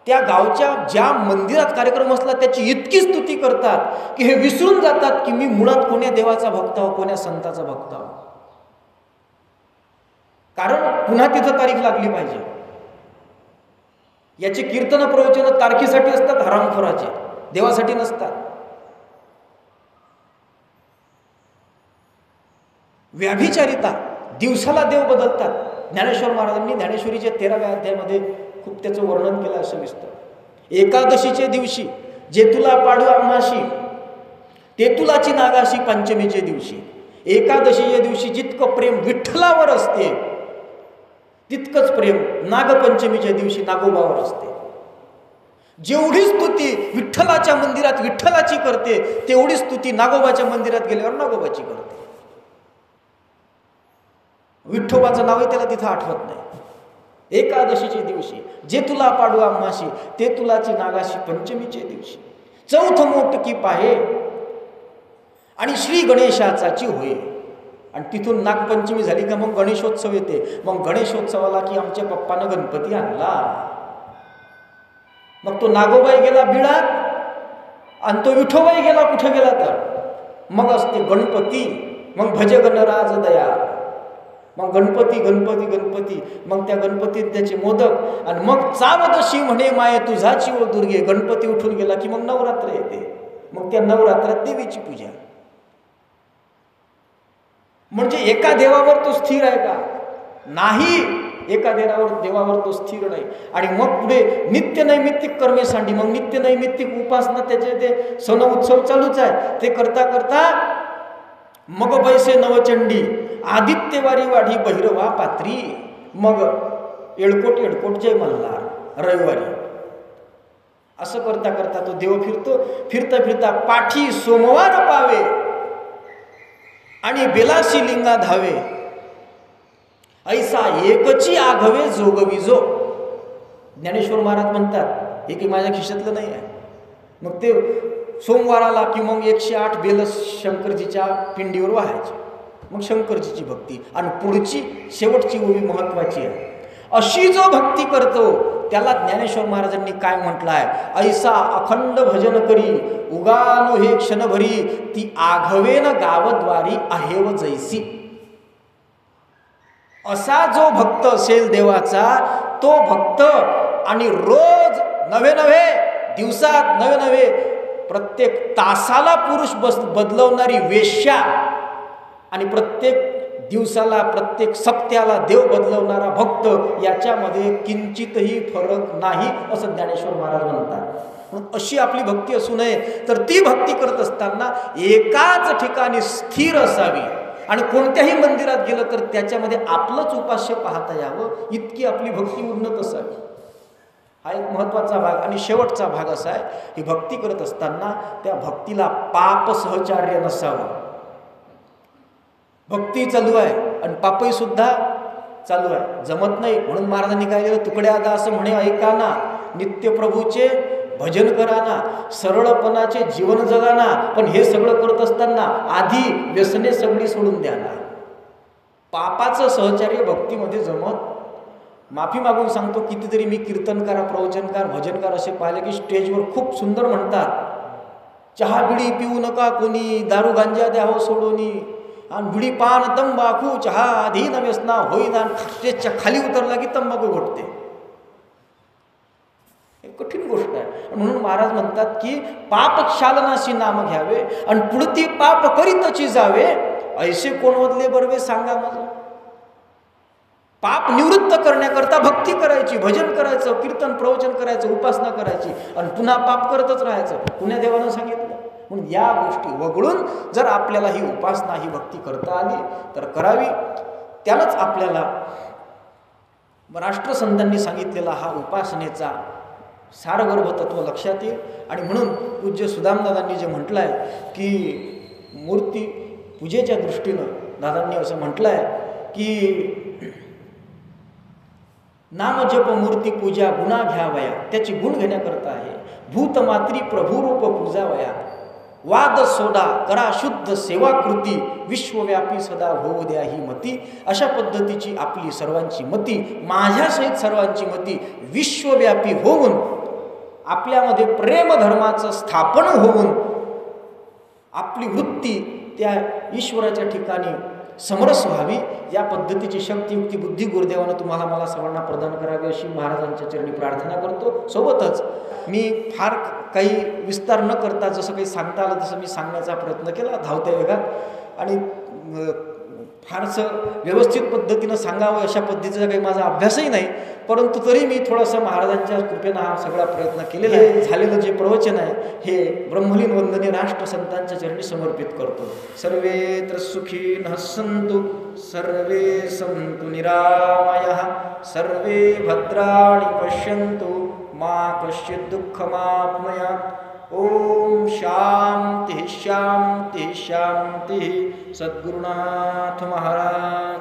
त्या गावच्या ज्या मंदिरात कार्यक्रम असला त्याची इतकी स्तुती करतात की हे विसरून जातात की मी मुळात कोण्या देवाचा भक्त आहो, कोण्या संताचा भक्त आहो. कारण पुन्हा तिथं तारीख लागली पाहिजे. याचे कीर्तन प्रवचन तारखेसाठी असतात, हरामखोराचे, देवासाठी नसतात. व्याभिचारिता, दिवसाला देव बदलतात. ज्ञानेश्वर महाराजांनी ज्ञानेश्वरीच्या 13व्या अध्यायामध्ये खूप त्याचं वर्णन केलं असं दिसतं. एकादशीचे दिवशी जेतुला पाडू आम्हाशी, तेतुलाची नागाशी पंचमीचे दिवशी. एकादशीच्या दिवशी जितकं प्रेम विठ्ठलावर असते तितकंच प्रेम नागपंचमीच्या दिवशी नागोबावर असते. जेवढी स्तुती विठ्ठलाच्या मंदिरात विठ्ठलाची करते तेवढी स्तुती नागोबाच्या मंदिरात गेल्यावर नागोबाची करते. विठ्ठोबाचं नावही त्याला तिथं आठवत नाही. एकादशीच्या दिवशी जे तुला पाडू आम्हाशी, ते तुलाची नागाशी पंचमीचे दिवशी. चौथ मोटकी पाहे आणि श्री गणेशाचाची होय. आणि तिथून नागपंचमी झाली का मग गणेशोत्सव येते. मग गणेशोत्सवाला की आमच्या पप्पानं गणपती आणला. मग तो नागोबाई गेला बिळात आणि तो विठोबाई गेला कुठे गेला तर मग असते गणपती. मग भज गणराज दया. मग गणपती गणपती गणपती. मग त्या गणपतीत त्याचे मोदक आणि मग चावदशी म्हणे माये तुझाची ओ दुर्गे. गणपती उठून गेला की मग नवरात्र येते. मग त्या नवरात्रात देवीची पूजा. म्हणजे एका देवावर तो स्थिर आहे का? नाही, एका देवावर तो स्थिर नाही. आणि मग पुढे नित्य नैमित्तिक कर्मे सांडी. मग नित्य नैमित्तिक उपासना त्याचे ते सण उत्सव चालूच आहे. ते करता करता मग बैसे नवचंडी आदित्यवारी वाढी भैरवा पात्री. मग येळकोट येळकोट जय मल्हार रविवारी. असं करता करता तो देव फिरतो. फिरता फिरता पाठी सोमवार पावे आणि बेलासी लिंगा धावे. ऐसा एकची आघवे जोगविजो. ज्ञानेश्वर महाराज म्हणतात हे की माझ्या खिशातलं नाही आहे. मग ते सोमवाराला की मग 108 बेल शंकरजीच्या पिंडीवर व्हायचे. मग शंकरजीची भक्ती. आणि पुढची शेवटची ओवी महत्वाची आहे. अशी जो भक्ती करतो त्याला ज्ञानेश्वर महाराजांनी काय म्हटलं आहे? ऐसा अखंड भजन करी उगानु हे क्षणभरी ती आघवेन गावद्वारी आहेव जैसी. असा जो भक्त असेल देवाचा तो भक्त आणि रोज नवे नवे दिवसात नवे नवे प्रत्येक तासाला पुरुष बदलवणारी वेश्या आणि प्रत्येक दिवसाला प्रत्येक सप्त्याला देव बदलवणारा भक्त याच्यामध्ये किंचितही फरक नाही असं ज्ञानेश्वर महाराज म्हणतात. अशी आपली भक्ती असू नये. तर ती भक्ती करत असताना एकाच ठिकाणी स्थिर असावी आणि कोणत्याही मंदिरात गेलं तर त्याच्यामध्ये आपलंच उपास्य पाहता यावं इतकी आपली भक्ती उन्नत असावी. हा एक महत्त्वाचा भाग. आणि शेवटचा भाग असा आहे की भक्ती करत असताना त्या भक्तीला पाप सहचार्य नसावं. भक्ती चालू आहे आणि पापही सुद्धा चालू आहे, जमत नाही. म्हणून महाराजांनी काय केलं? तुकड्या दास म्हणे ऐका ना, नित्य प्रभूचे भजन करा ना, सरळपणाचे जीवन जगा ना. पण हे सगळं करत असताना आधी व्यसने सगळी सोडून द्या ना. पापाचं सहचार्य भक्तीमध्ये जमत. माफी मागून सांगतो, कितीतरी मी कीर्तनकार प्रवचनकार भजनकार असे पाहिले की स्टेजवर खूप सुंदर म्हणतात, चहा बिडी पिऊ नका कोणी, दारू गांजा द्यावं सोडोनी, आणि बिडी पान तंबाखू चहा अधीन व्यसना होईना. स्टेजच्या खाली उतरला की तंबाखू घोटते. कठीण गोष्ट आहे. म्हणून महाराज म्हणतात की पाप क्षालनाशी नाम घ्यावे आणि पुढती पाप करीतची जावे. ऐसे कोण वदले बरवे सांगा मला. पाप निवृत्त करण्याकरता भक्ती करायची, भजन करायचं, कीर्तन प्रवचन करायचं, उपासना करायची आणि पुन्हा पाप करतच राहायचं. पुण्या देवानं सांगितलं. म्हणून या गोष्टी वगळून जर आपल्याला ही उपासना ही भक्ती करता आली तर करावी. त्यालाच आपल्याला राष्ट्रसंतांनी सांगितलेला हा उपासनेचा सारगर्भ तत्व लक्षात येईल. आणि म्हणून पूज्य सुदामदादांनी जे म्हटलं आहे की मूर्ती पूजेच्या दृष्टीनं दादांनी असं म्हटलं आहे की नामजप मूर्ती पूजा गुणा घ्यावया, त्याची गुण घेण्याकरता आहे. भूतमात्री प्रभुरूप पूजावया. वाद सोडा करा शुद्ध सेवाकृती, विश्वव्यापी सदा होऊ द्या ही मती. अशा पद्धतीची आपली सर्वांची मती, माझ्यासहित सर्वांची मती विश्वव्यापी होऊन, आपल्यामध्ये प्रेमधर्माचं स्थापन होऊन, आपली वृत्ती त्या ईश्वराच्या ठिकाणी समरस व्हावी. या पद्धतीची शक्ती युक्ती बुद्धी गुरुदेवानं तुम्हाला मला सर्वांना प्रदान करावी अशी महाराजांच्या चरणी प्रार्थना करतो. सोबतच मी फार काही विस्तार न करता जसं काही सांगता आलं तसं मी सांगण्याचा प्रयत्न केला धावत्या वेगात, आणि फारसं व्यवस्थित पद्धतीनं सांगावं अशा पद्धतीचा काही माझा अभ्यासही नाही, परंतु तरी मी थोडासा महाराजांच्या कृपेनं हा सगळा प्रयत्न केलेला आहे. झालेलं जे प्रवचन आहे हे ब्रह्मलीन वंदनीय राष्ट्रसंतांच्या चरणी समर्पित करतो. सर्वे तर सुखीनः सन्तु, सर्वे सन्तु निरामयः, सर्वे भद्राणि पश्यन्तु, मा कश्चित् दुःखमाप्नुयात्. ओम शांति शांति शांति. सद्गुरुनाथ महाराज.